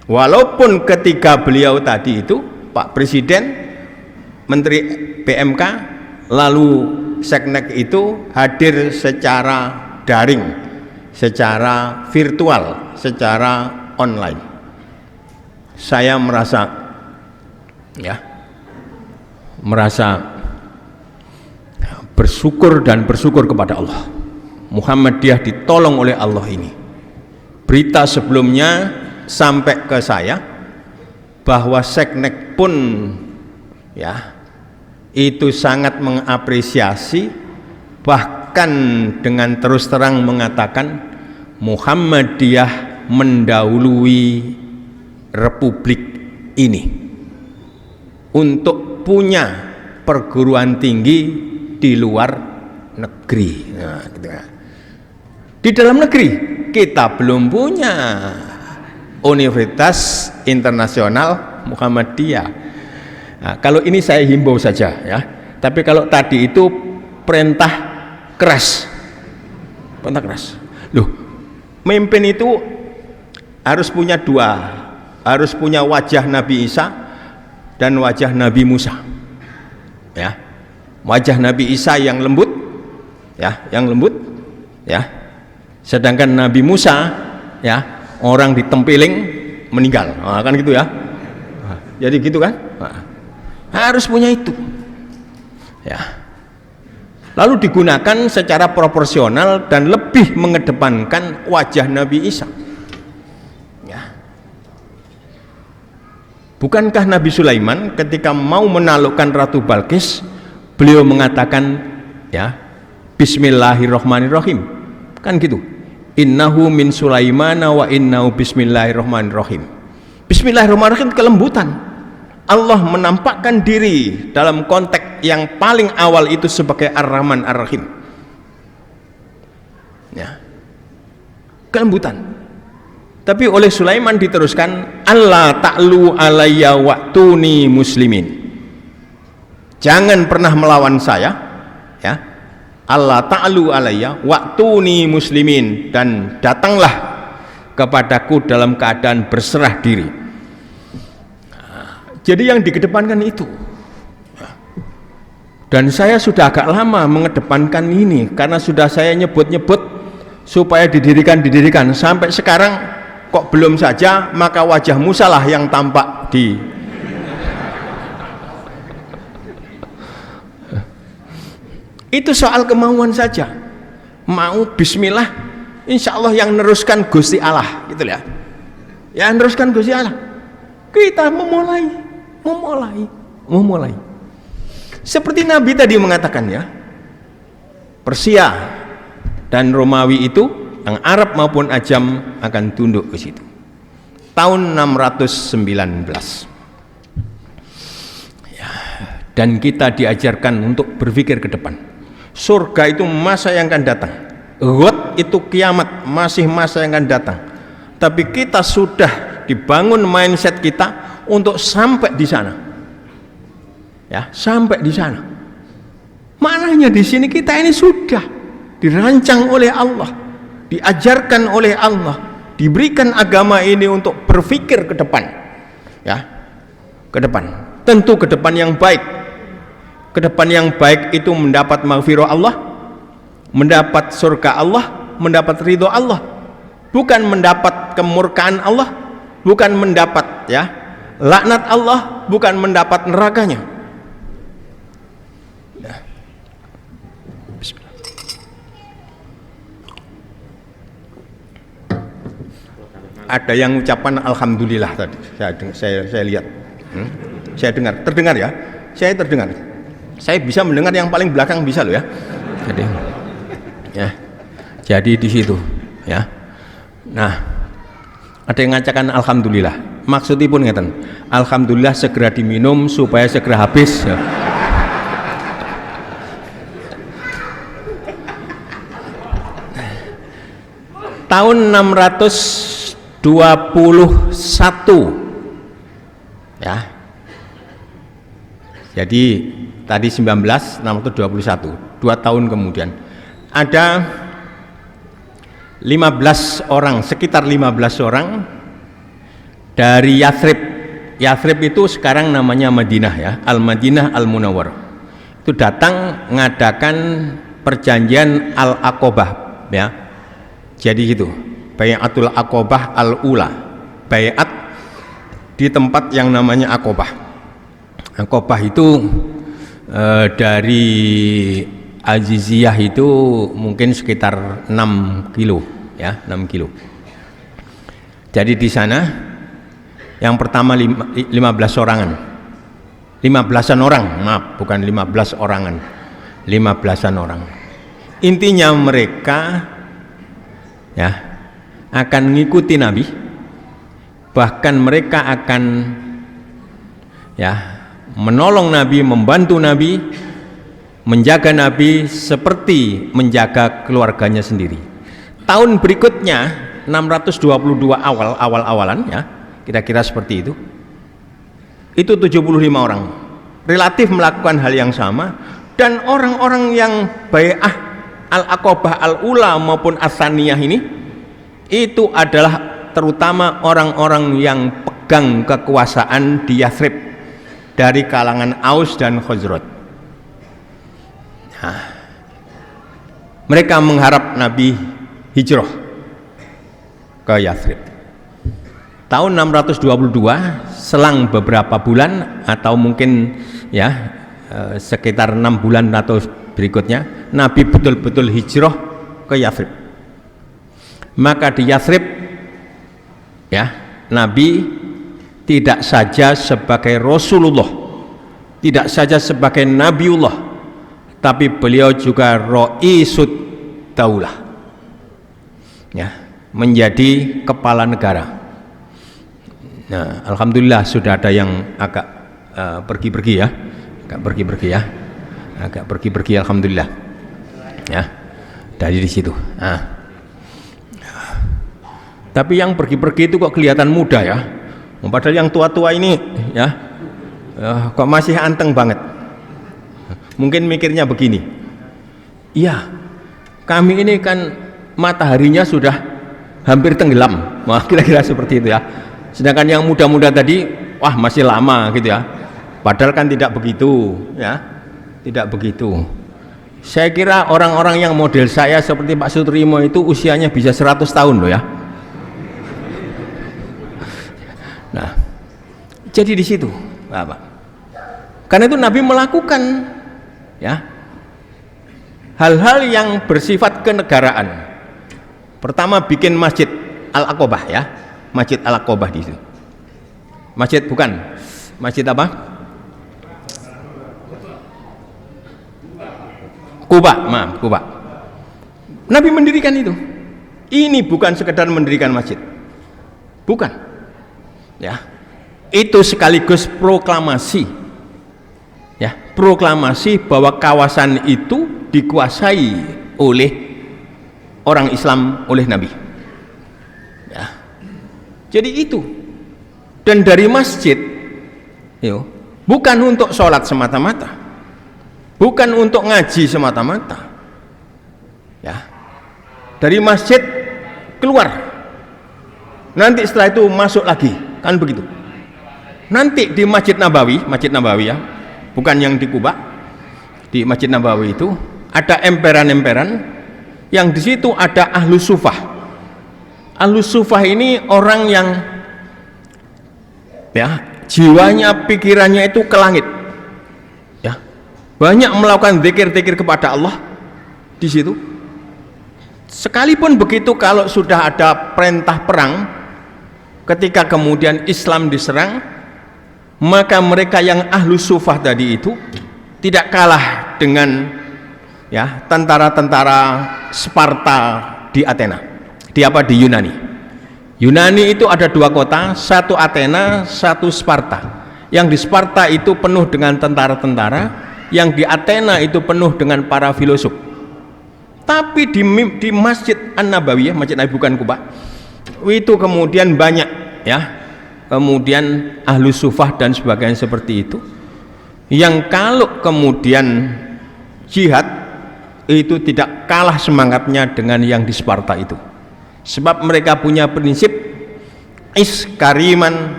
Walaupun ketika beliau tadi itu Pak Presiden, Menteri PMK, lalu Seknek itu hadir secara daring, secara virtual, secara online. Saya merasa bersyukur dan bersyukur kepada Allah. Muhammadiyah ditolong oleh Allah ini. Berita sebelumnya sampai ke saya bahwa Seknek pun ya itu sangat mengapresiasi, bahkan dengan terus terang mengatakan Muhammadiyah mendahului Republik ini untuk punya perguruan tinggi di luar negeri. Nah, gitu kan. Di dalam negeri kita belum punya Universitas Internasional Muhammadiyah. Nah, kalau ini saya himbau saja ya, Tapi kalau tadi itu perintah keras. Perintah keras. Loh, memimpin itu harus punya dua, harus punya wajah Nabi Isa dan wajah Nabi Musa. Ya. Wajah Nabi Isa yang lembut, ya, yang lembut, ya. Sedangkan Nabi Musa, ya, orang ditempeling meninggal. Nah, kan gitu ya. Nah, jadi gitu kan? Nah, harus punya itu. Ya. Lalu digunakan secara proporsional dan lebih mengedepankan wajah Nabi Isa. Ya. Bukankah Nabi Sulaiman ketika mau menaklukkan Ratu Balkis, beliau mengatakan, ya, Bismillahirrahmanirrahim, kan gitu. Innahu min Sulaimana wa innahu bismillahirrahmanirrahim. Bismillahirrahmanirrahim, kelembutan. Allah menampakkan diri dalam konteks yang paling awal itu sebagai Ar-Rahman Ar-Rahim. Ya. Kelembutan. Tapi oleh Sulaiman diteruskan, Allah ta'lu alayya wa'tuni muslimin. Jangan pernah melawan saya, ya. Allah ta'lu alayya wa'tuni muslimin, dan datanglah kepadaku dalam keadaan berserah diri. Jadi yang dikedepankan itu. Dan saya sudah agak lama mengedepankan ini karena sudah saya nyebut-nyebut supaya didirikan sampai sekarang kok belum saja, maka wajah Musa lah yang tampak di itu soal kemauan saja. Mau bismillah, insya Allah yang neruskan Gusti Allah, gitu ya. Ya, neruskan Gusti Allah. Kita memulai. Seperti Nabi tadi mengatakan, ya, Persia dan Romawi itu, yang Arab maupun Ajam, akan tunduk ke situ. Tahun 619. Ya, dan kita diajarkan untuk berpikir ke depan. Surga itu masa yang akan datang. Ghad itu kiamat, masih masa yang akan datang. Tapi kita sudah dibangun mindset kita untuk sampai di sana, ya, sampai di sana. Maknanya di sini kita ini sudah dirancang oleh Allah, diajarkan oleh Allah, diberikan agama ini untuk berpikir ke depan, ya, ke depan. Tentu ke depan yang baik. Ke depan yang baik itu mendapat maghfirah Allah, mendapat surga Allah, mendapat ridho Allah, bukan mendapat kemurkaan Allah, bukan mendapat, ya, laknat Allah, bukan mendapat nerakanya. Nah. Bismillah. Ada yang ucapan alhamdulillah tadi. Saya lihat. Saya dengar, terdengar ya. Saya terdengar. Saya bisa mendengar yang paling belakang bisa loh, ya. Jadi, ya. Jadi di situ, ya. Nah, ada yang ngacakan alhamdulillah. Maksudnya pun ngeten, alhamdulillah segera diminum supaya segera habis, ya. Tahun 621, ya. Jadi tadi 621, 2 tahun kemudian ada 15 orang, sekitar 15 orang dari Yathrib. Yathrib itu sekarang namanya Madinah, ya, Al-Madinah Al-Munawwarah. Itu datang mengadakan perjanjian Al-Aqobah, ya. Jadi gitu, Bai'atul Aqobah Al-Ula, bai'at di tempat yang namanya Aqobah. Aqobah itu dari Aziziyah itu mungkin sekitar 6 kilo, ya, 6 kilo. Jadi di sana yang pertama 15 orangan, 15-an orang, maaf, bukan 15 orangan, 15-an orang. Intinya mereka, ya, akan mengikuti Nabi, bahkan mereka akan, ya, menolong Nabi, membantu Nabi, menjaga Nabi seperti menjaga keluarganya sendiri. Tahun berikutnya 622 awal-awalan, ya, kira-kira seperti itu 75 orang relatif melakukan hal yang sama, dan orang-orang yang bai'ah al-aqabah al-ula maupun as-saniyah ini itu adalah terutama orang-orang yang pegang kekuasaan di Yathrib dari kalangan Aus dan Khazraj. Nah, mereka mengharap Nabi hijrah ke Yathrib. Tahun 622, selang beberapa bulan atau mungkin ya sekitar 6 bulan atau berikutnya, Nabi betul-betul hijrah ke Yathrib. Maka di Yathrib ya, Nabi tidak saja sebagai Rasulullah, tidak saja sebagai Nabiullah, tapi beliau juga Raisud Daulah, ya, menjadi kepala negara. Nah, alhamdulillah sudah ada yang agak pergi-pergi ya, agak pergi-pergi alhamdulillah, ya, dari di situ. Nah, tapi yang pergi-pergi itu kok kelihatan muda ya, padahal yang tua-tua ini ya, kok masih anteng banget. Mungkin mikirnya begini, iya, kami ini kan mataharinya sudah hampir tenggelam, wah kira-kira seperti itu ya. Sedangkan yang muda-muda tadi, wah masih lama gitu ya. Padahal kan tidak begitu ya, tidak begitu. Saya kira orang-orang yang model saya seperti Pak Sutrimo itu usianya bisa 100 tahun loh ya. Nah, jadi di situ Bapak. Karena itu Nabi melakukan ya hal-hal yang bersifat kenegaraan. Pertama bikin Masjid Al-Aqabah ya. Masjid Al-Aqabah di situ. Masjid bukan. Masjid apa? Quba, maaf, Quba. Nabi mendirikan itu. Ini bukan sekedar mendirikan masjid. Bukan. Ya. Itu sekaligus proklamasi. Ya, proklamasi bahwa kawasan itu dikuasai oleh orang Islam, oleh Nabi. Ya. Jadi itu, dan dari masjid bukan untuk sholat semata-mata, bukan untuk ngaji semata-mata ya, dari masjid keluar, nanti setelah itu masuk lagi, kan begitu. Nanti di Masjid Nabawi ya, bukan yang di Kuba, di Masjid Nabawi itu ada emperan-emperan yang di situ ada Ahlus Sufah. Ahlus Sufah ini orang yang ya jiwanya, pikirannya itu ke langit ya, banyak melakukan zikir-zikir kepada Allah di situ. Sekalipun begitu, kalau sudah ada perintah perang, ketika kemudian Islam diserang, maka mereka yang Ahlus Sufah tadi itu tidak kalah dengan ya tentara-tentara Sparta di Athena. Di Yunani. Yunani itu ada 2 kota, satu Athena, satu Sparta. Yang di Sparta itu penuh dengan tentara-tentara, yang di Athena itu penuh dengan para filosof. Tapi di Masjid An-Nabawi, Masjid Nabi bukan Kuba, itu kemudian banyak ya, kemudian Ahlus Sufah dan sebagainya seperti itu, yang kalau kemudian jihad itu tidak kalah semangatnya dengan yang di Sparta itu. Sebab mereka punya prinsip is kariman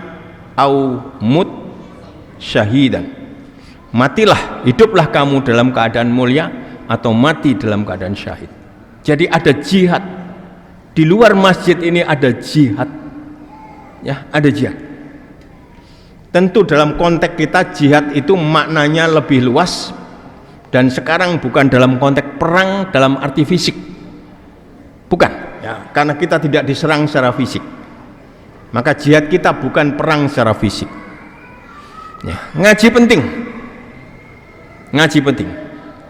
au mut syahidan, matilah, hiduplah kamu dalam keadaan mulia atau mati dalam keadaan syahid. Jadi ada jihad di luar masjid ini, ada jihad ya, ada jihad. Tentu dalam konteks kita jihad itu maknanya lebih luas, dan sekarang bukan dalam konteks perang dalam arti fisik, bukan ya, karena kita tidak diserang secara fisik, maka jihad kita bukan perang secara fisik ya. Ngaji penting, ngaji penting,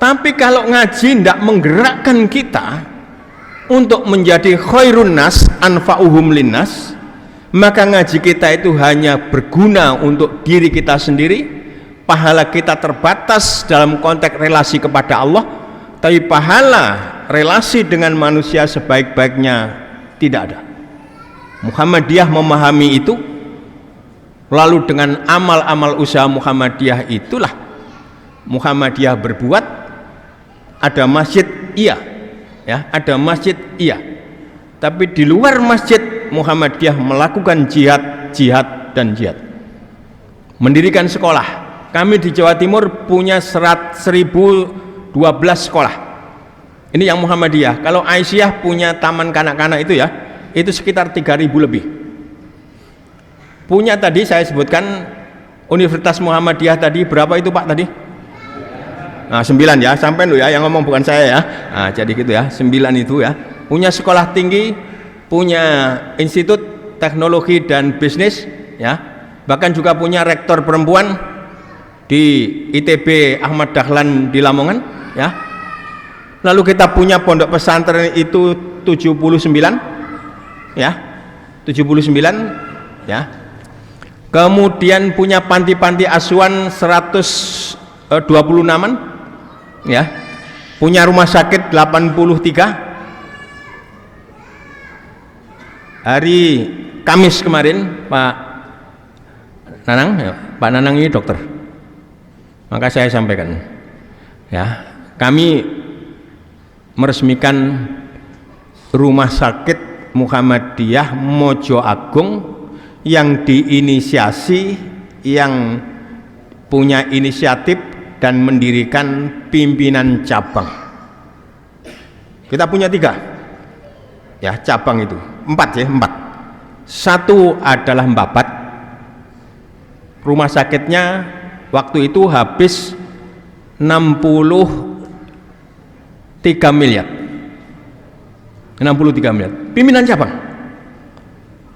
tapi kalau ngaji tidak menggerakkan kita untuk menjadi khairun nas anfa'uhum linnas, maka ngaji kita itu hanya berguna untuk diri kita sendiri. Pahala kita terbatas dalam konteks relasi kepada Allah, tapi pahala relasi dengan manusia sebaik-baiknya tidak ada. Muhammadiyah memahami itu, lalu dengan amal-amal usaha Muhammadiyah itulah Muhammadiyah berbuat, ada masjid iya, ya, ada masjid iya. Tapi di luar masjid Muhammadiyah melakukan jihad, dan jihad. Mendirikan sekolah. Kami di Jawa Timur punya 1012 sekolah. Ini yang Muhammadiyah. Kalau Aisyah punya taman kanak-kanak itu ya, itu sekitar 3.000 lebih. Punya tadi saya sebutkan Universitas Muhammadiyah tadi berapa itu Pak tadi? Nah 9 ya, sampai lu ya yang ngomong bukan saya ya. Nah jadi gitu ya, 9 itu ya. Punya sekolah tinggi, punya institut teknologi dan bisnis ya. Bahkan juga punya rektor perempuan di ITB Ahmad Dahlan di Lamongan ya. Lalu kita punya pondok pesantren itu 79 ya. 79 ya. Kemudian punya panti-panti asuhan 126-an ya. Punya rumah sakit 83. Hari Kamis kemarin Pak Nanang ya, Pak Nanang ini dokter. Maka saya sampaikan ya, kami meresmikan rumah sakit Muhammadiyah Mojo Agung yang diinisiasi, yang punya inisiatif dan mendirikan pimpinan cabang. Kita punya 3 ya cabang itu, 4 ya, 4. 1 adalah Mbabat. Rumah sakitnya waktu itu habis 63 miliar. 63 miliar. Pimpinan cabang.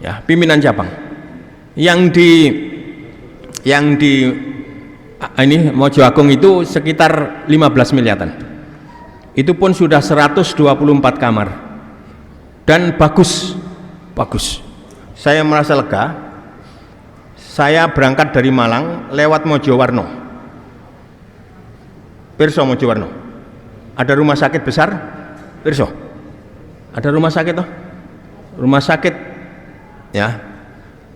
Ya, pimpinan cabang. Yang di ini Mojo Agung itu sekitar 15 miliaran. Itu pun sudah 124 kamar. Dan bagus. Saya merasa lega. Saya berangkat dari Malang lewat Mojowarno. Pirso Mojowarno. Ada rumah sakit besar, Pirso. Ada rumah sakit toh? Rumah sakit ya.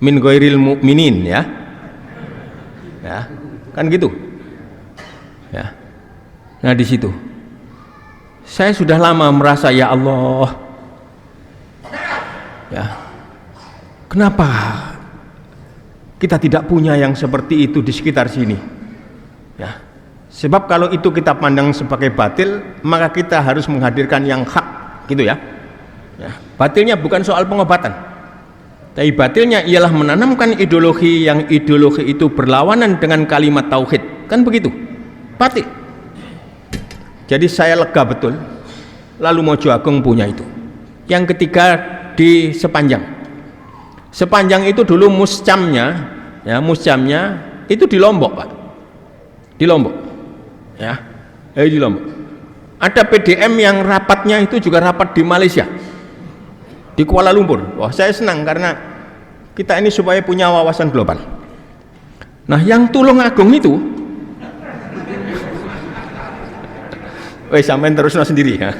Min ghairil mu'minin ya. Ya, kan gitu. Ya. Nah, di situ saya sudah lama merasa ya Allah. Ya. Kenapa kita tidak punya yang seperti itu di sekitar sini ya, sebab kalau itu kita pandang sebagai batil, maka kita harus menghadirkan yang hak gitu ya. Ya, batilnya bukan soal pengobatan, tapi batilnya ialah menanamkan ideologi yang ideologi itu berlawanan dengan kalimat tauhid, kan begitu, batil. Jadi saya lega betul. Lalu Mojo Agung punya itu. Yang ketiga di Sepanjang itu dulu muscamnya itu di Lombok Pak, di Lombok ya, di Lombok. Ada PDM yang rapatnya itu juga rapat di Malaysia, di Kuala Lumpur. Wah saya senang karena kita ini supaya punya wawasan global. Nah yang Tulungagung itu, sampean terusno sendiri ya.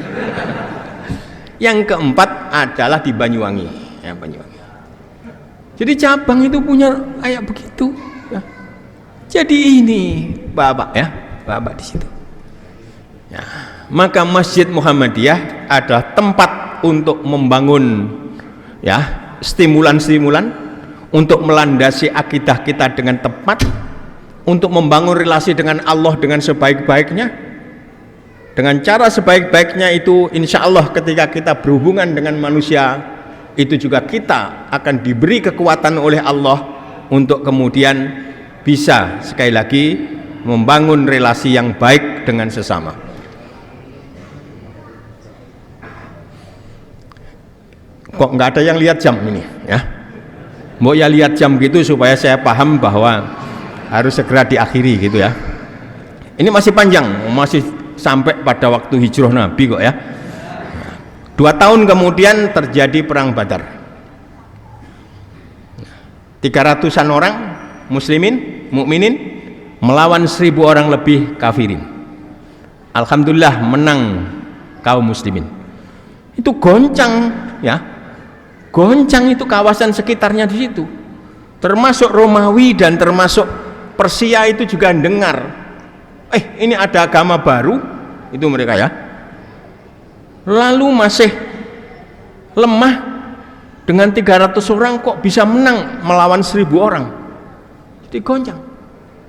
Yang keempat adalah di Banyuwangi ya, Banyuwangi. Jadi cabang itu punya kayak begitu ya. Jadi ini Bapak ya, Bapak di situ ya. Maka Masjid Muhammadiyah adalah tempat untuk membangun ya, stimulan-stimulan untuk melandasi akidah kita dengan tepat, untuk membangun relasi dengan Allah dengan sebaik-baiknya. Dengan cara sebaik-baiknya itu insya Allah ketika kita berhubungan dengan manusia itu juga kita akan diberi kekuatan oleh Allah untuk kemudian bisa sekali lagi membangun relasi yang baik dengan sesama. Kok nggak ada yang lihat jam ini ya? Mau ya lihat jam gitu supaya saya paham bahwa harus segera diakhiri gitu ya. Ini masih panjang, masih sampai pada waktu hijrah Nabi kok ya. 2 tahun kemudian terjadi perang Badar. 300-an orang muslimin, mukminin melawan 1.000 orang lebih kafirin. Alhamdulillah menang kaum muslimin. Itu goncang ya. Goncang itu kawasan sekitarnya di situ. Termasuk Romawi dan termasuk Persia itu juga dengar. ini ada agama baru, itu mereka ya. Lalu masih lemah, dengan 300 orang kok bisa menang melawan 1000 orang. Jadi goncang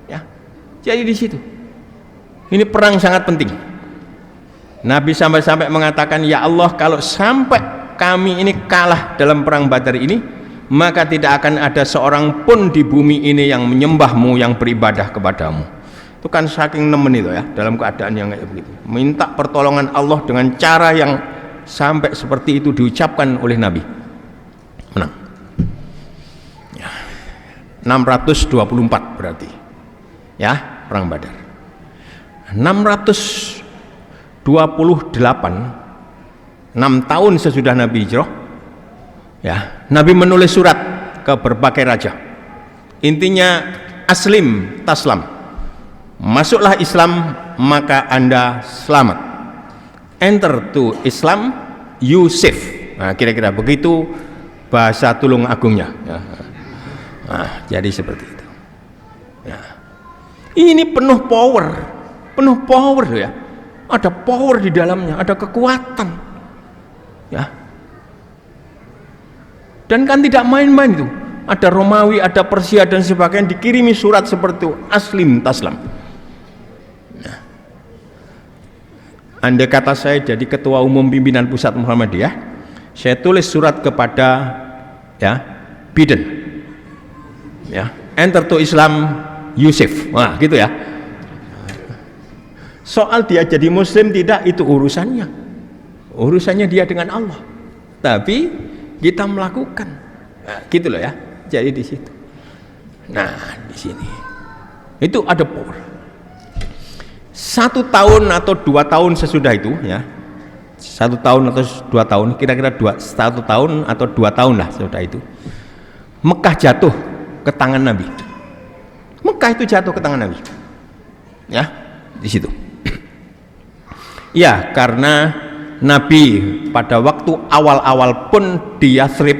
ya. Jadi di situ ini perang sangat penting. Nabi sampai-sampai mengatakan, ya Allah, kalau sampai kami ini kalah dalam perang Badar ini, maka tidak akan ada seorang pun di bumi ini yang menyembahmu, yang beribadah kepadamu. Itu kan saking nemen itu ya, dalam keadaan yang kayak begitu, minta pertolongan Allah dengan cara yang sampai seperti itu diucapkan oleh Nabi. Menang ya. 624 berarti ya, perang Badar. 628, 6 tahun sesudah Nabi hijrah ya, Nabi menulis surat ke berbagai raja. Intinya aslim taslam, masuklah Islam maka Anda selamat. Enter to Islam, you safe. Nah, kira-kira begitu bahasa Tulung Agungnya ya. Nah, jadi seperti itu ya. Ini penuh power loh ya, ada power di dalamnya, ada kekuatan ya. Dan kan tidak main-main itu, ada Romawi, ada Persia dan sebagainya, dikirimi surat seperti itu, aslim taslam. Nah, andai kata saya jadi ketua umum pimpinan pusat Muhammadiyah, saya tulis surat kepada ya Biden ya, enter to Islam, Yusuf, wah gitu ya. Soal dia jadi muslim tidak, itu urusannya dia dengan Allah, tapi kita melakukan nah, gitu loh ya. Jadi di situ, nah di sini itu ada power. 1 tahun atau 2 tahun sesudah itu ya, 1 tahun atau 2 tahun, kira-kira 1 tahun atau 2 tahun lah sesudah itu, Mekah jatuh ke tangan Nabi. Mekah itu jatuh ke tangan Nabi ya, di situ ya, karena Nabi pada waktu awal-awal pun di Yathrib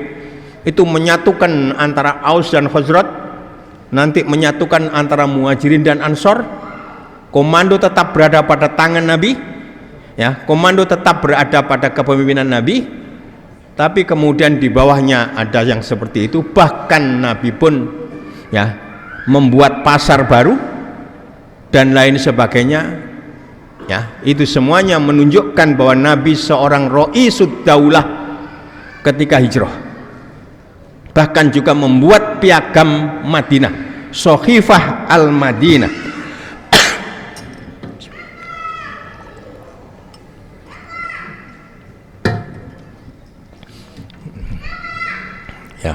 itu menyatukan antara Aus dan Khazraj, nanti menyatukan antara Muhajirin dan Ansor. Komando tetap berada pada tangan Nabi ya, komando tetap berada pada kepemimpinan Nabi, tapi kemudian di bawahnya ada yang seperti itu. Bahkan Nabi pun ya membuat pasar baru dan lain sebagainya ya. Itu semuanya menunjukkan bahwa Nabi seorang Roisud Daulah ketika hijrah. Bahkan juga membuat piagam Madinah, Sohifah al-Madinah. Ya,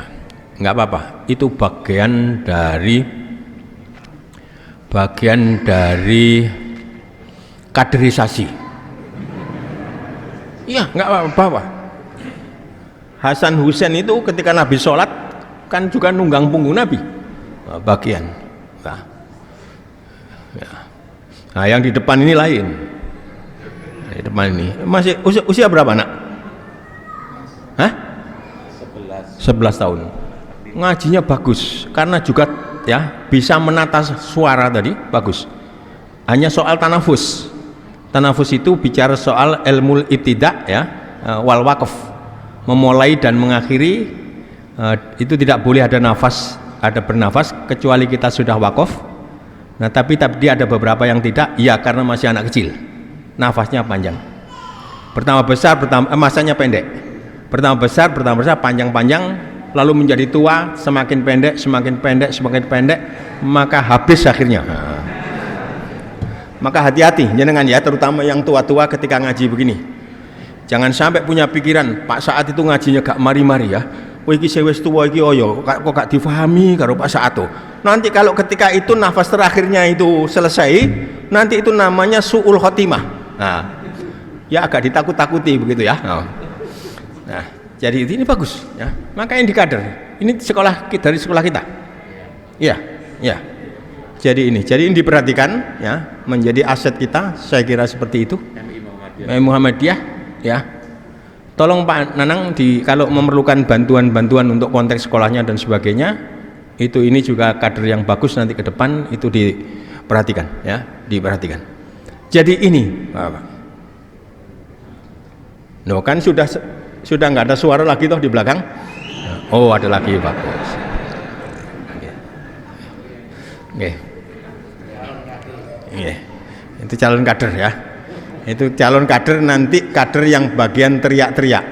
nggak apa-apa, itu bagian dari kaderisasi. Iya, nggak apa-apa. Hasan Husain itu ketika Nabi sholat kan juga nunggang punggung Nabi, bagian. Nah, ya. Nah, yang di depan ini lain. Di depan ini masih usia berapa nak? Hah? 11 tahun. Ngajinya bagus karena juga ya bisa menata suara tadi, bagus. Hanya soal tanafus. Tanafus itu bicara soal ilmu ibtida ya, wal waqf, memulai dan mengakhiri, itu tidak boleh ada nafas, ada bernafas kecuali kita sudah wakaf. Nah, tapi dia ada beberapa yang tidak, ya karena masih anak kecil, nafasnya panjang. Pertama besar, masanya pendek. Pertama besar, panjang-panjang, lalu menjadi tua, semakin pendek, maka habis akhirnya. Maka hati-hati jenengan ya, terutama yang tua-tua ketika ngaji begini. Jangan sampai punya pikiran Pak Saat itu ngajinya gak mari-mari ya. Wah iki wis tuwa iki kok gak difahami karo Pak Saat tuh. Nanti kalau ketika itu nafas terakhirnya itu selesai, nanti itu namanya su'ul khotimah. Nah, ya agak ditakut-takuti begitu ya. Nah, jadi ini bagus ya. Makanya di kader. Ini dari sekolah kita. Iya, ya. Jadi ini diperhatikan ya, menjadi aset kita, saya kira seperti itu. MI Muhammadiyah ya. Tolong Pak Nanang kalau memerlukan bantuan untuk konteks sekolahnya dan sebagainya, ini juga kader yang bagus nanti ke depan itu diperhatikan ya, diperhatikan. Jadi ini Bapak. No, kan sudah nggak ada suara lagi toh di belakang. Oh, ada lagi, bagus. Oke. Itu calon kader ya. Itu calon kader, nanti kader yang bagian teriak-teriak.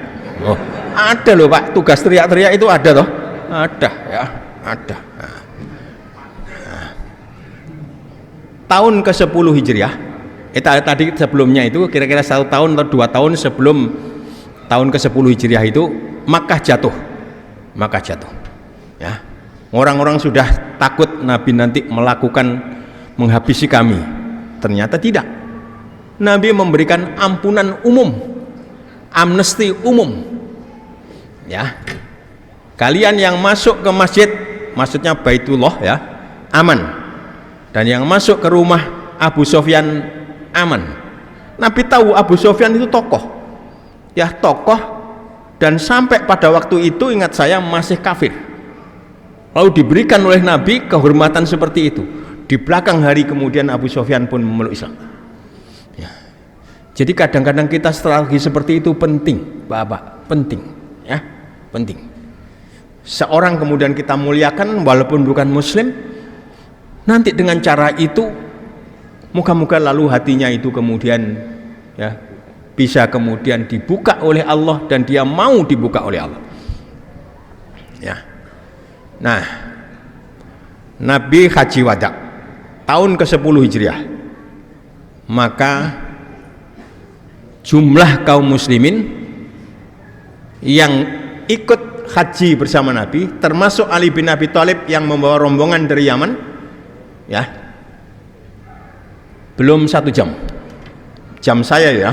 Oh, ada loh Pak, tugas teriak-teriak itu ada toh? Ada ya, ada. Tahun ke-10 Hijriah, tadi sebelumnya itu kira-kira 1 tahun atau 2 tahun sebelum tahun ke-10 Hijriah itu Makkah jatuh ya. Orang-orang sudah takut Nabi nanti menghabisi kami. Ternyata tidak. Nabi memberikan ampunan umum, amnesti umum ya. Kalian yang masuk ke masjid, maksudnya Baitullah ya, aman. Dan yang masuk ke rumah Abu Sufyan aman. Nabi tahu Abu Sufyan itu tokoh ya, tokoh, dan sampai pada waktu itu ingat saya masih kafir, lalu diberikan oleh Nabi kehormatan seperti itu. Di belakang hari kemudian Abu Sufyan pun memeluk Islam ya. Jadi kadang-kadang kita strategi seperti itu penting Bapak, penting ya, penting. Seorang kemudian kita muliakan walaupun bukan muslim, nanti dengan cara itu moga-moga lalu hatinya itu kemudian ya bisa kemudian dibuka oleh Allah, dan dia mau dibuka oleh Allah ya. Nah, Nabi haji wada tahun ke-10 Hijriah, maka jumlah kaum muslimin yang ikut haji bersama Nabi, termasuk Ali bin Abi Thalib yang membawa rombongan dari Yaman ya, belum 1 jam saya ya.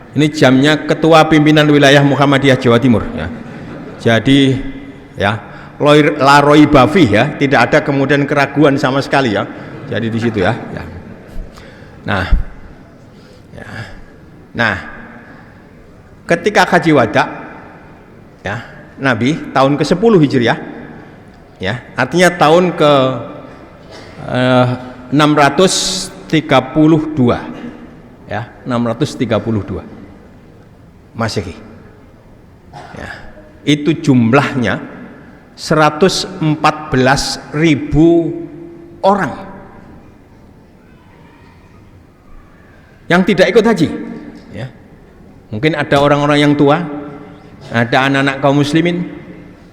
Ini jamnya ketua pimpinan wilayah Muhammadiyah Jawa Timur ya. Jadi ya, la roi bafi ya, tidak ada kemudian keraguan sama sekali ya. Jadi di situ ya. Nah, ketika haji wada ya, Nabi tahun ke-10 Hijriah ya, artinya tahun ke 632 ya, 632 Masehi ya. Itu jumlahnya 114.000 orang yang tidak ikut haji ya. Mungkin ada orang-orang yang tua, ada anak-anak kaum muslimin,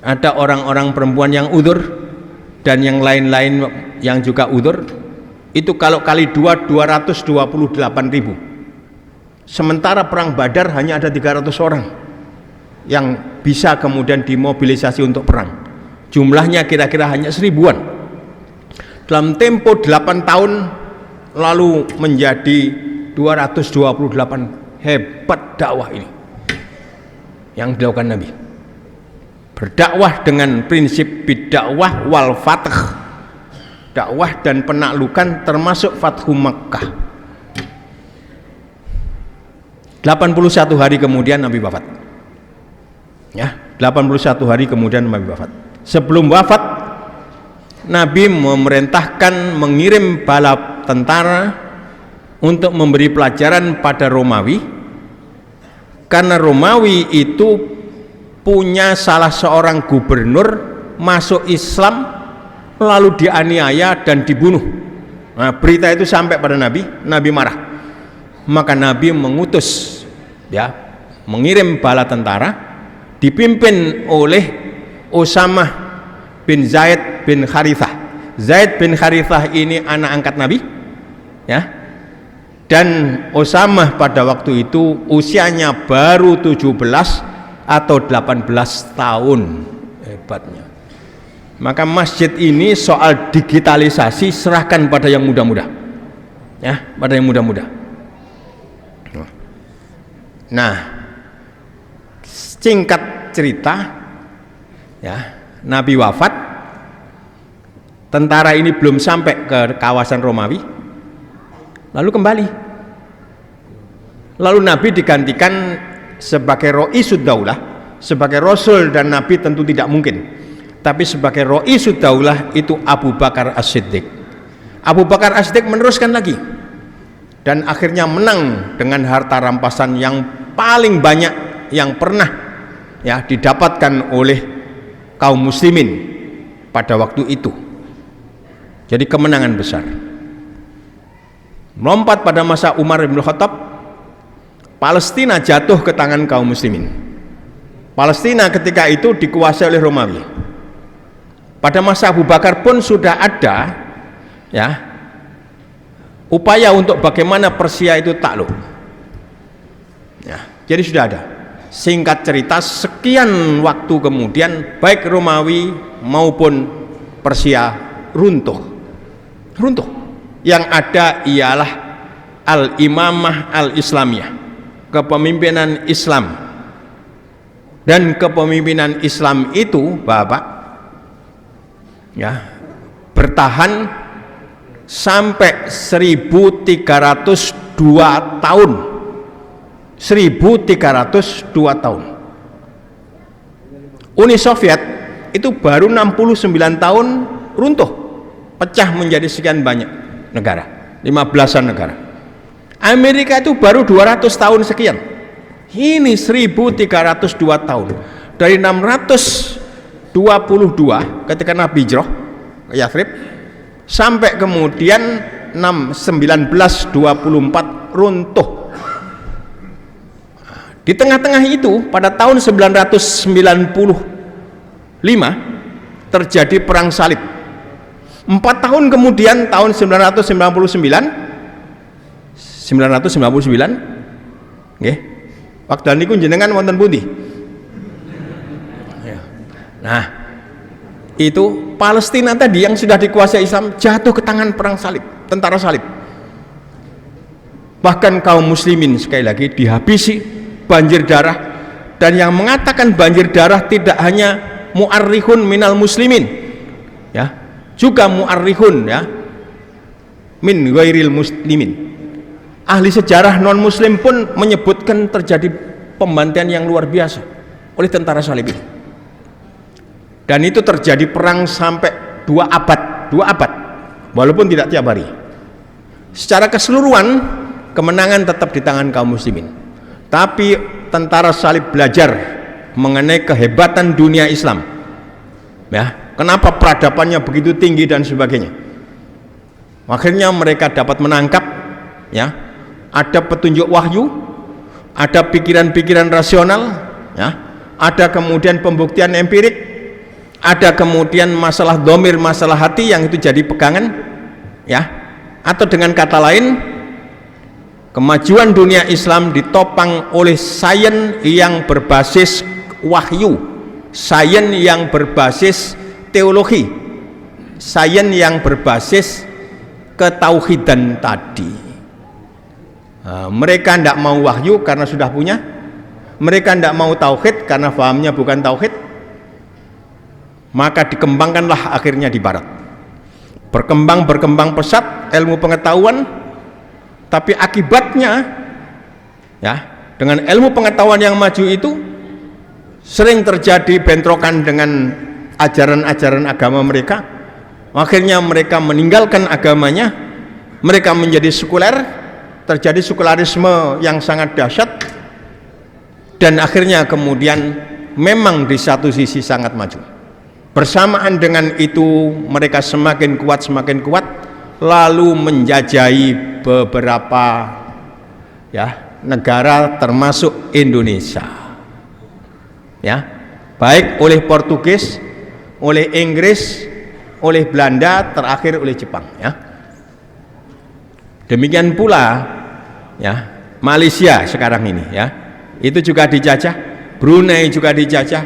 ada orang-orang perempuan yang udzur, dan yang lain-lain yang juga udzur. Itu kalau kali 2, 228.000. Sementara perang Badar hanya ada 300 orang yang bisa kemudian dimobilisasi untuk perang. Jumlahnya kira-kira hanya 1000-an. Dalam tempo 8 tahun lalu menjadi 228. Hebat dakwah ini yang dilakukan Nabi. Berdakwah dengan prinsip bidakwah wal fath, dakwah dan penaklukan, termasuk Fathu Makkah. 81 hari kemudian Nabi wafat ya, 81 hari kemudian Nabi wafat. Sebelum wafat, Nabi memerintahkan mengirim bala tentara untuk memberi pelajaran pada Romawi, karena Romawi itu punya salah seorang gubernur masuk Islam lalu dianiaya dan dibunuh. Nah, berita itu sampai pada Nabi. Nabi marah, maka Nabi mengutus ya, mengirim bala tentara dipimpin oleh Usamah bin Zaid bin Harithah. Zaid bin Harithah ini anak angkat Nabi ya, dan Usamah pada waktu itu usianya baru 17 atau 18 tahun. Hebatnya. Maka masjid ini soal digitalisasi serahkan pada yang muda-muda ya, pada yang muda-muda. Nah, singkat cerita ya, Nabi wafat, tentara ini belum sampai ke kawasan Romawi, lalu kembali. Lalu Nabi digantikan sebagai Roisud Daulah, sebagai Rasul dan Nabi tentu tidak mungkin, tapi sebagai Roisud Daulah itu Abu Bakar As-Siddiq. Abu Bakar As-Siddiq meneruskan lagi dan akhirnya menang dengan harta rampasan yang paling banyak yang pernah ya didapatkan oleh kaum muslimin pada waktu itu. Jadi kemenangan besar. Melompat pada masa Umar bin Khattab, Palestina jatuh ke tangan kaum muslimin. Palestina ketika itu dikuasai oleh Romawi. Pada masa Abu Bakar pun sudah ada ya upaya untuk bagaimana Persia itu takluk. Ya, jadi sudah ada. Singkat cerita, sekian waktu kemudian baik Romawi maupun Persia runtuh. Yang ada ialah al-imamah al-islamiyah, kepemimpinan Islam. Dan kepemimpinan Islam itu, Bapak, ya, bertahan sampai 1302 tahun. 1302 tahun. Uni Soviet itu baru 69 tahun runtuh, pecah menjadi sekian banyak negara, 15-an negara. Amerika itu baru 200 tahun sekian. Ini 1302 tahun. Dari 622 ketika Nabi hijrah ke Yathrib sampai kemudian 1924 runtuh. Di tengah-tengah itu pada tahun 995 terjadi perang salib. 4 tahun kemudian tahun 999 nggih. Wekdal niku jenengan wonten pundi? Nah, itu Palestina tadi yang sudah dikuasai Islam jatuh ke tangan perang salib, tentara salib. Bahkan kaum muslimin sekali lagi dihabisi, banjir darah. Dan yang mengatakan banjir darah tidak hanya mu'arrikhun minal muslimin, ya, juga mu'arrikhun ya min ghairil muslimin. Ahli sejarah non muslim pun menyebutkan terjadi pembantaian yang luar biasa oleh tentara salib ini. Dan itu terjadi perang sampai 2 abad, walaupun tidak tiap hari. Secara keseluruhan kemenangan tetap di tangan kaum muslimin. Tapi tentara salib belajar mengenai kehebatan dunia Islam. Ya, kenapa peradabannya begitu tinggi dan sebagainya. Akhirnya mereka dapat menangkap ya, ada petunjuk wahyu, ada pikiran-pikiran rasional, ya, ada kemudian pembuktian empirik, ada kemudian masalah domir, masalah hati yang itu jadi pegangan, ya, atau dengan kata lain, kemajuan dunia Islam ditopang oleh sains yang berbasis wahyu, sains yang berbasis teologi, sains yang berbasis ketauhidan tadi. Mereka tidak mau wahyu karena sudah punya, mereka tidak mau tauhid karena fahamnya bukan tauhid, maka dikembangkanlah akhirnya di barat. Berkembang pesat ilmu pengetahuan, tapi akibatnya ya, dengan ilmu pengetahuan yang maju itu sering terjadi bentrokan dengan ajaran-ajaran agama mereka. Akhirnya mereka meninggalkan agamanya, mereka menjadi sekuler, terjadi sekularisme yang sangat dahsyat, dan akhirnya kemudian memang di satu sisi sangat maju. Bersamaan dengan itu mereka semakin kuat, lalu menjajahi beberapa ya negara termasuk Indonesia, ya, baik oleh Portugis, oleh Inggris, oleh Belanda, terakhir oleh Jepang, ya. Demikian pula ya Malaysia sekarang ini, ya, itu juga dijajah, Brunei juga dijajah,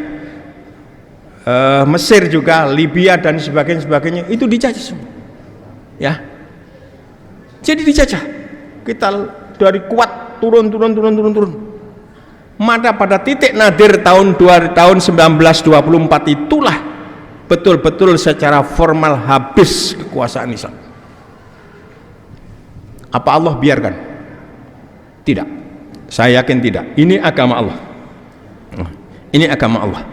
Mesir juga, Libya dan sebagainya itu dijajah semua, ya. Jadi dijajah, kita dari kuat turun. Maka pada titik nadir tahun 1924 itulah betul-betul secara formal habis kekuasaan Islam. Apa Allah biarkan? Tidak. Saya yakin tidak. Ini agama Allah. Ini agama Allah.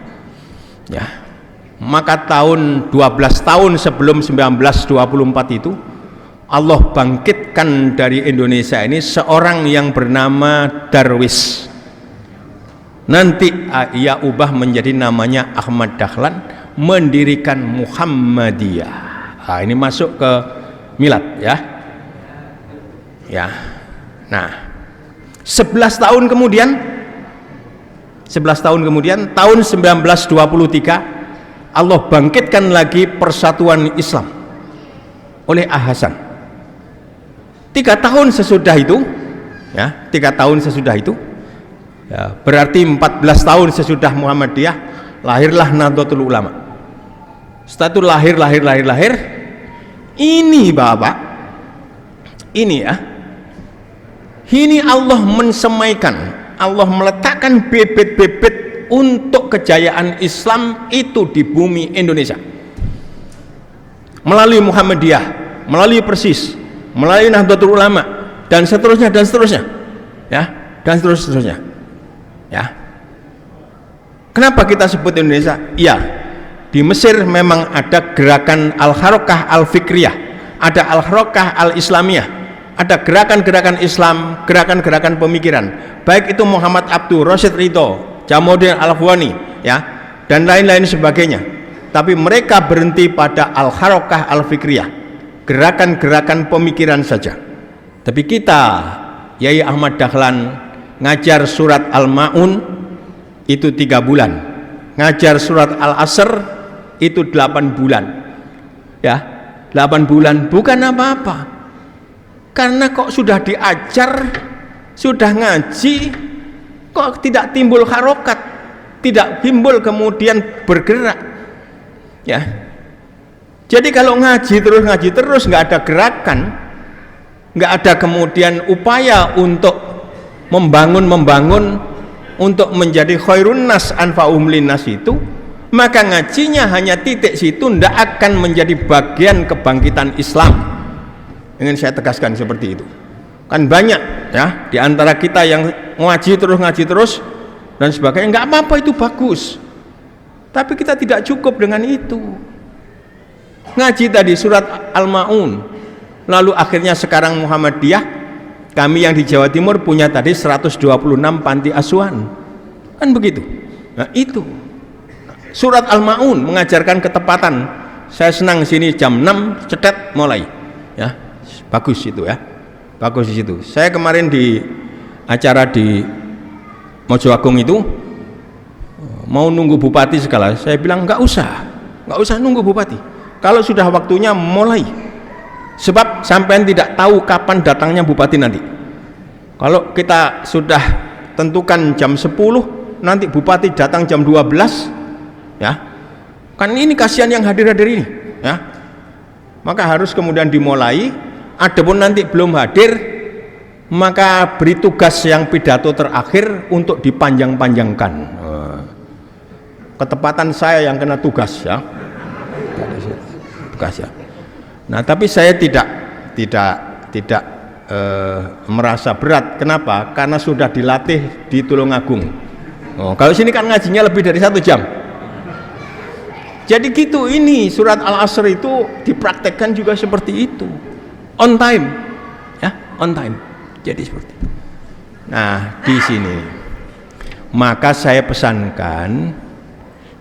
Ya. Maka tahun 12 tahun sebelum 1924 itu Allah bangkitkan dari Indonesia ini seorang yang bernama Darwis. Nanti ia ubah menjadi namanya Ahmad Dahlan, mendirikan Muhammadiyah. Nah, ini masuk ke milad ya. Ya. Nah, 11 tahun kemudian tahun 1923 Allah bangkitkan lagi Persatuan Islam oleh Hasan. 3 tahun sesudah itu ya, 3 tahun sesudah itu ya, berarti 14 tahun sesudah Muhammadiyah lahirlah Nahdlatul Ulama. Setelah itu lahir ini Bapak, ini ya, ini Allah mensemaikan, Allah meletakkan bibit-bibit untuk kejayaan Islam itu di bumi Indonesia melalui Muhammadiyah, melalui Persis, melalui Nahdlatul Ulama, dan seterusnya ya, dan seterusnya ya. Kenapa kita sebut Indonesia? Ya, di Mesir memang ada gerakan Al-Harakah Al-Fikriyah, ada Al-Harakah Al-Islamiyah, ada gerakan-gerakan Islam, gerakan-gerakan pemikiran, baik itu Muhammad Abduh, Rashid Ridho, Jamaluddin Al-Afghani ya, dan lain-lain sebagainya. Tapi mereka berhenti pada Al-Harakah Al-Fikriyah, gerakan-gerakan pemikiran saja. Tapi kita, Yai Ahmad Dahlan, ngajar surat Al-Ma'un itu 3 bulan, ngajar surat Al-Asr itu 8 bulan ya, 8 bulan bukan apa-apa, karena kok sudah diajar, sudah ngaji, kok tidak timbul harokat, tidak timbul kemudian bergerak ya. Jadi kalau ngaji terus nggak ada gerakan, nggak ada kemudian upaya untuk membangun untuk menjadi khairun nas anfa'uhum linnas itu, maka ngajinya hanya titik situ, tidak akan menjadi bagian kebangkitan Islam. Ingin saya tegaskan seperti itu. Kan banyak ya di antara kita yang ngaji terus dan sebagainya, nggak apa-apa, itu bagus. Tapi kita tidak cukup dengan itu. Ngaji tadi surat Al-Ma'un, lalu akhirnya sekarang Muhammadiyah, kami yang di Jawa Timur punya tadi 126 panti asuhan, kan begitu. Nah itu surat Al-Ma'un mengajarkan ketepatan. Saya senang sini jam 6 cetet mulai ya, bagus itu ya, bagus di situ. Saya kemarin di acara di Mojoagung itu mau nunggu bupati segala, saya bilang nggak usah nunggu bupati, kalau sudah waktunya mulai. Sebab sampean tidak tahu kapan datangnya bupati nanti. Kalau kita sudah tentukan jam 10, nanti bupati datang jam 12 ya, kan ini kasihan yang hadir-hadir ini ya. Maka harus kemudian dimulai. Adapun nanti belum hadir, maka beri tugas yang pidato terakhir untuk dipanjang-panjangkan. Ketepatan saya yang kena tugas ya, tugas ya. Nah, tapi saya tidak merasa berat. Kenapa? Karena sudah dilatih di Tulungagung. Kalau sini kan ngajinya lebih dari 1 jam. Jadi gitu, ini surat Al-Asr itu dipraktekkan juga seperti itu, on time ya, on time. Jadi seperti itu. Nah, di sini maka saya pesankan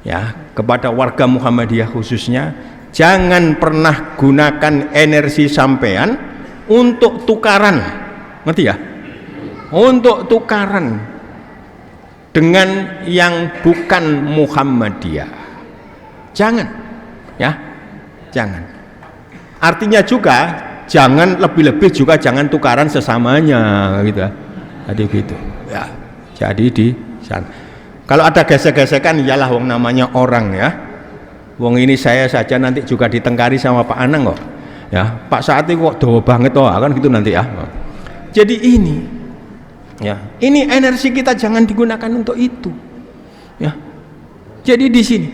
ya kepada warga Muhammadiyah khususnya, jangan pernah gunakan energi sampean untuk tukaran, ngerti ya? Untuk tukaran dengan yang bukan Muhammadiyah. Jangan ya, jangan. Artinya juga jangan, lebih-lebih juga jangan tukaran sesamanya gitu ya. Jadi gitu ya. Jadi di sana kalau ada gesek-gesekan, iyalah wong namanya orang ya. Wong ini saya saja nanti juga ditengkari sama Pak Anang kok ya, Pak Saati kok dawa banget toh, kan gitu nanti ya. Jadi ini ya, ini energi kita jangan digunakan untuk itu ya. Jadi di sini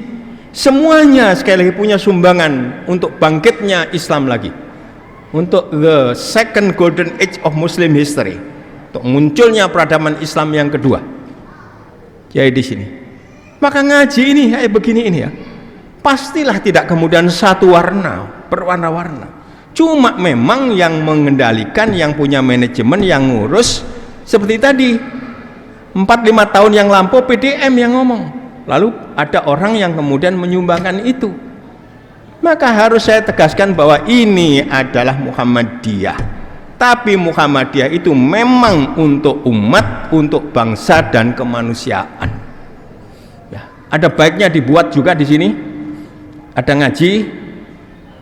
semuanya sekali lagi punya sumbangan untuk bangkitnya Islam lagi, untuk the second golden age of Muslim history, untuk munculnya peradaban Islam yang kedua. Jadi di sini maka ngaji ini kayak begini ini ya, pastilah tidak kemudian satu warna, berwarna-warna. Cuma memang yang mengendalikan, yang punya manajemen, yang ngurus seperti tadi 4-5 tahun yang lampau PDM yang ngomong, lalu ada orang yang kemudian menyumbangkan itu. Maka harus saya tegaskan bahwa ini adalah Muhammadiyah, tapi Muhammadiyah itu memang untuk umat, untuk bangsa dan kemanusiaan ya. Ada baiknya dibuat juga di sini, ada ngaji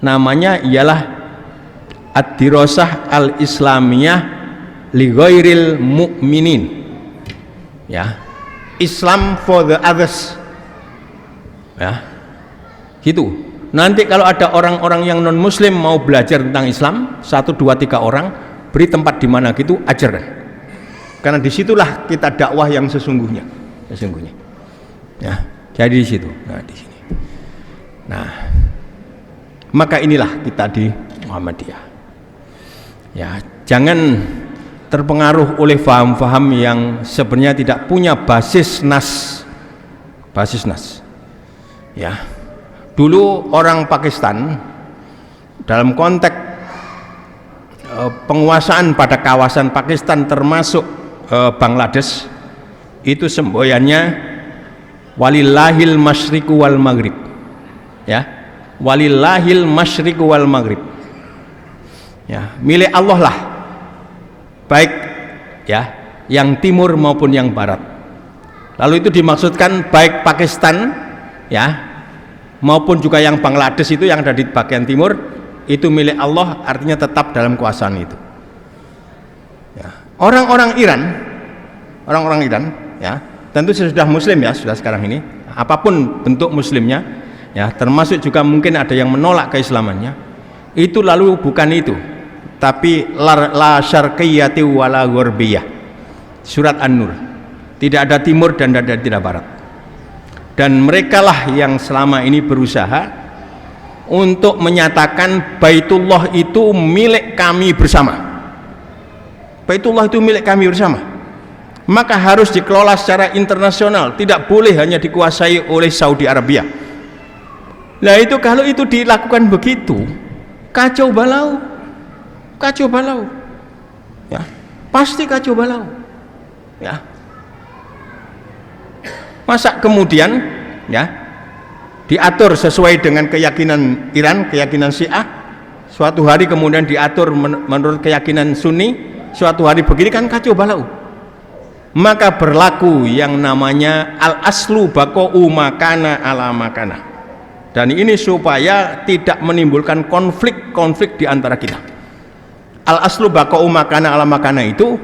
namanya ialah Ad-Dirasah Al-Islamiyah li Ghairil Mu'minin ya, Islam for the others ya, gitu. Nanti kalau ada orang-orang yang non muslim mau belajar tentang Islam, 1, 2, 3 orang, beri tempat di mana gitu, ajarkan, karena disitulah kita dakwah yang sesungguhnya ya. Jadi di situ, nah di sini, nah maka inilah kita di Muhammadiyah ya. Jangan terpengaruh oleh faham-faham yang sebenarnya tidak punya basis nas ya. Dulu orang Pakistan dalam konteks penguasaan pada kawasan Pakistan termasuk Bangladesh itu semboyannya walillahil masyriqu wal maghrib ya, walillahil masyriqu wal maghrib ya, milik Allah lah, baik ya yang timur maupun yang barat. Lalu itu dimaksudkan baik Pakistan ya maupun juga yang Bangladesh itu yang ada di bagian timur itu milik Allah, artinya tetap dalam kuasaan itu ya. Orang-orang Iran ya tentu sudah muslim ya, sudah sekarang ini apapun bentuk muslimnya ya, termasuk juga mungkin ada yang menolak keislamannya, itu lalu bukan itu, tapi la syarqiyyati wala gharbiyah, surat An-Nur, tidak ada timur dan tidak ada barat. Dan merekalah yang selama ini berusaha untuk menyatakan Baitullah itu milik kami bersama, Baitullah itu milik kami bersama, maka harus dikelola secara internasional, tidak boleh hanya dikuasai oleh Saudi Arabia. Nah itu kalau itu dilakukan begitu, kacau balau ya, pasti kacau balau ya. Masa kemudian ya diatur sesuai dengan keyakinan Iran, keyakinan Syiah, suatu hari kemudian diatur menurut keyakinan Sunni, suatu hari begini, kan kacau balau. Maka berlaku yang namanya al-aslu baqa'u makana ala makana, dan ini supaya tidak menimbulkan konflik di antara kita. Al-aslu baqa'u makana ala makana itu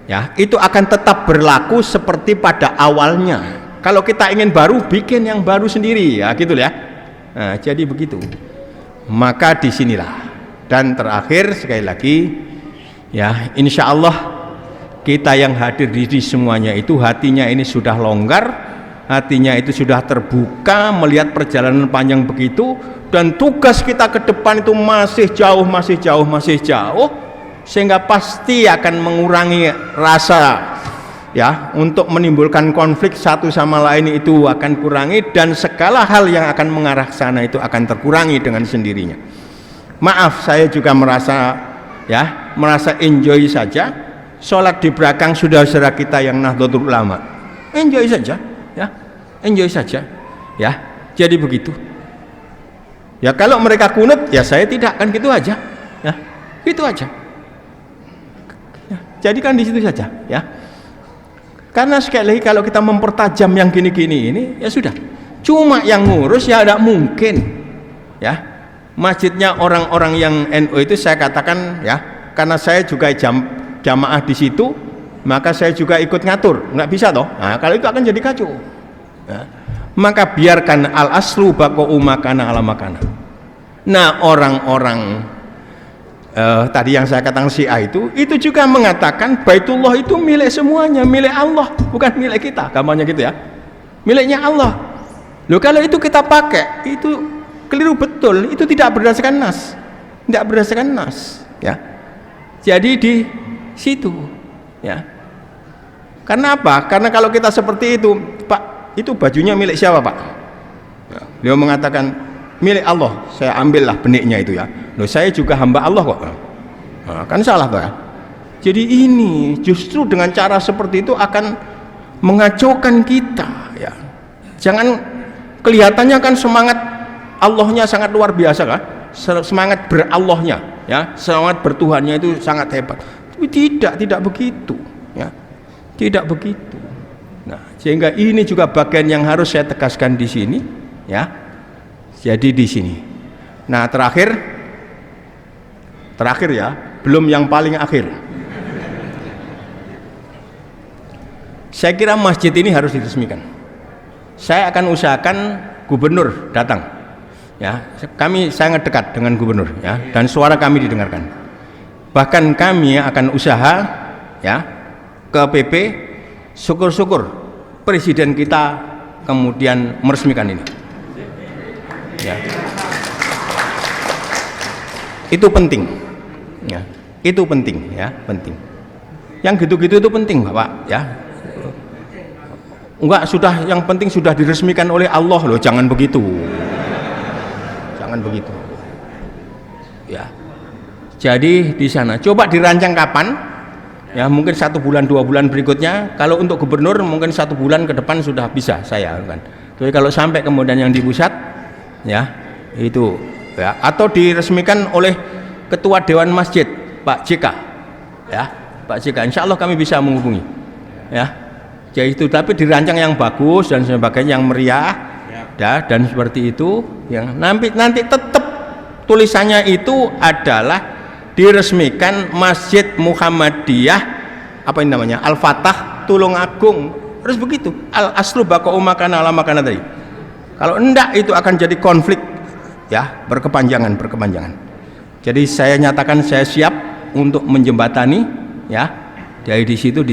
ya, itu akan tetap berlaku seperti pada awalnya. Kalau kita ingin baru, bikin yang baru sendiri ya, gitu ya. Nah, jadi begitu. Maka disinilah, dan terakhir sekali lagi ya, insya Allah kita yang hadir di semuanya itu hatinya ini sudah longgar, hatinya itu sudah terbuka melihat perjalanan panjang begitu, dan tugas kita ke depan itu masih jauh, sehingga pasti akan mengurangi rasa ya untuk menimbulkan konflik satu sama lain, itu akan kurangi, dan segala hal yang akan mengarah sana itu akan terkurangi dengan sendirinya. Maaf, saya juga merasa enjoy saja sholat di belakang saudara kita yang Nahdlatul Ulama, enjoy saja ya. Jadi begitu ya, kalau mereka kunut ya saya tidak, kan gitu aja ya, gitu aja ya. Jadi kan di situ saja ya, karena sekali lagi kalau kita mempertajam yang gini-gini ini ya sudah, cuma yang ngurus ya tidak mungkin ya. Masjidnya orang-orang yang NU itu saya katakan ya, karena saya juga jamaah di situ, maka saya juga ikut ngatur, nggak bisa toh. Nah, kalau itu akan jadi kacau ya. Maka biarkan al-aslu baqa'u makana ala makana. Nah, orang-orang tadi yang saya katakan Syiah itu juga mengatakan Baitullah itu milik semuanya, milik Allah, bukan milik kita, gampangnya gitu ya, miliknya Allah. Loh, kalau itu kita pakai itu keliru betul, itu tidak berdasarkan nas ya. Jadi di situ ya, karena apa? Karena kalau kita seperti itu, Pak, itu bajunya milik siapa, Pak? Ya, dia mengatakan milik Allah, saya ambillah beniknya itu ya. Loh, saya juga hamba Allah kok. Nah, kan salah Pak. Jadi ini justru dengan cara seperti itu akan mengacaukan kita ya. Jangan kelihatannya kan semangat Allahnya sangat luar biasa kan? Semangat berallahnya ya, semangat bertuhannya itu sangat hebat. Tapi tidak begitu ya. Tidak begitu. Nah, sehingga ini juga bagian yang harus saya tegaskan di sini ya. Jadi di sini. Nah, terakhir ya, belum yang paling akhir. Saya kira masjid ini harus diresmikan. Saya akan usahakan gubernur datang. Ya, kami sangat dekat dengan gubernur ya, dan suara kami didengarkan. Bahkan kami akan usaha ya ke PP, syukur-syukur presiden kita kemudian meresmikan ini. Ya. Itu penting. Ya. Itu penting ya, penting. Yang gitu-gitu itu penting, Bapak ya. Enggak, sudah, yang penting sudah diresmikan oleh Allah loh, jangan begitu. Jangan begitu. Ya. Jadi di sana coba dirancang kapan? Ya, mungkin 1 bulan 2 bulan berikutnya. Kalau untuk gubernur mungkin 1 bulan ke depan sudah bisa saya kan. Jadi kalau sampai kemudian yang di pusat ya, itu ya, atau diresmikan oleh Ketua Dewan Masjid Pak JK ya, Pak JK, insya Allah kami bisa menghubungi ya. Jadi itu, tapi dirancang yang bagus dan sebagainya, yang meriah ya, dan seperti itu yang nanti tetap tulisannya itu adalah diresmikan Masjid Muhammadiyah apa ini namanya, Al-Fatah Tulungagung, harus begitu, al-aslu baqa'u makana ala makana tadi. Kalau enggak itu akan jadi konflik ya, berkepanjangan. Jadi saya nyatakan saya siap untuk menjembatani ya, dari di situ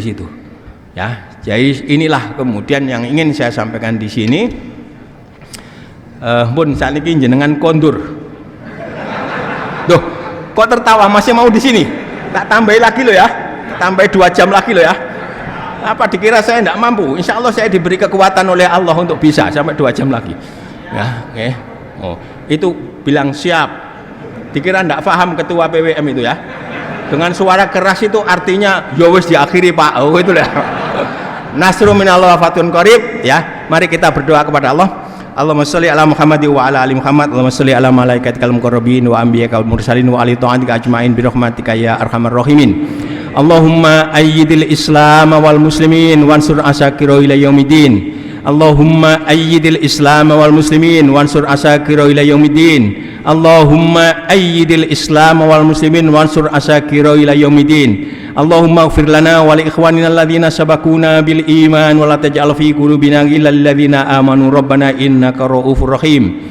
ya. Jadi inilah kemudian yang ingin saya sampaikan di sini. Bun, saat ini jenengan kondur. Duh, kok tertawa, masih mau di sini? Tak tambahin lagi loh ya, tambahin 2 jam lagi loh ya. Apa dikira saya tidak mampu? Insya Allah saya diberi kekuatan oleh Allah untuk bisa sampai 2 jam lagi. Ya, oke. Oh, itu bilang siap. Dikira tidak paham ketua PWM itu ya. Dengan suara keras itu artinya ya wis diakhiri Pak. Oh, itu lah. Nasrun minallah wa fathun qarib ya. Mari kita berdoa kepada Allah. Allahumma sholli ala Muhammad wa ala ali Muhammad. Allahumma sholli ala malaikatikal muqarrabin wa anbiya'ikal mursalin wa ali ta'atika ajmain bi rahmatika ya arhamar rahimin. Allahumma ayyidil Islam wal muslimin wansur asakiro ila yaumiddin. Allahumma ayyidil Islam wal muslimin wansur asakiro ila yaumiddin. Allahumma ayyidil Islam wal muslimin wansur asakiro ila yaumiddin. Allahumma ighfir lana wa li ikhwanina alladhina sabaquna bil iman wa la taj'al fi qulubina ghillan lil ladzina amanu rabbana innaka ra'ufur rahim.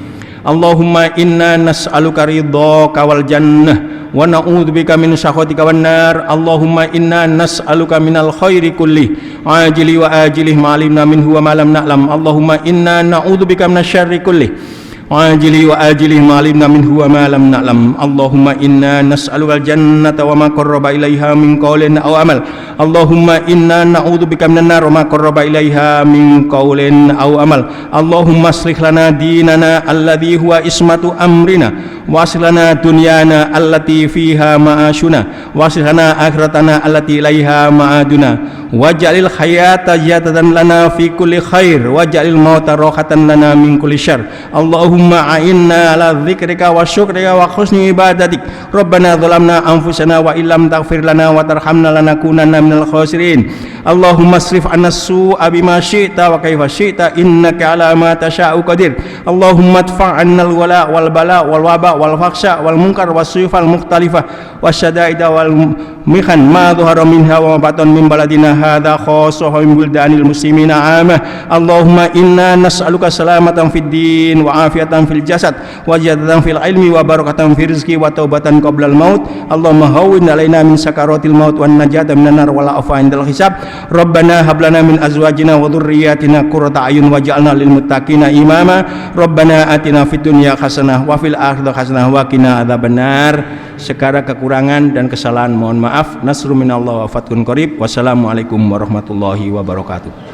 Allahumma inna nas'aluka ridhaka wal jannah wa na'udzubika min sakhatika wan nar. Allahumma inna nas'aluka minal khairi kulli ajili wa ajilih ma alimna minhu wa ma lam na'lam. Allahumma inna na'udzubika minasyarri kulli ajili wa ajilih ma alimna minhu wa ma lam na'lam. Allahumma inna nas'alukal jannata wa ma qarraba ilaiha min qawlin aw amal. Allahumma inna na'udzubika minan nar wa ma qarraba ilaiha min qawlin aw amal. Allahumma aslih lana dinana alladhi huwa ismatu amrina wa aslih lana dunyana allati fiha ma'ashuna wa aslih lana akhiratana allati ilaiha ma'aduna waj'alil hayata ziyadatan lana fi kulli khair waj'alil mauta rahatan lana min kulli syarr. Allahumma a'inna ala dzikrika wa syukrika wa husni ibadatik. Rabbana zalamna anfusana wa illam taghfir lana wa tarhamna lanakunanna minal khasirin. Allahumma asrif 'anna su'a bima syi'ta wa kaifa syi'ta innaka 'ala ma tasha'u qadir. Allahumma adfa' 'anna al-wala wal bala wal waba wal fakhsha wal munkar was suyufal mukhtalifah wasyada'ida wal mihan ma dhahara minha wa ma batan min baladina hadza khassahu min buldanil muslimina 'amah. Allahumma inna nas'aluka salamatan fid din wa afiyatan fil jasad wa ziyadatan fil ilmi wa barakatan fil rizqi wa taubatan qabla al maut. Allahumma hawwin 'alaina min sakaratil maut wan najata minan nar wal afa indal hisab. Rabbana hab lana min azwajina wa dhurriyyatina qurrata a'yun waj'alna lil muttaqina imama. Rabbana atina fid dunya hasanah wa fil akhirati hasanah wa qina adzabannar. Segala kekurangan dan kesalahan mohon maaf. Nasrun minallah wa fathun qarib. Wassalamualaikum warahmatullahi wabarakatuh.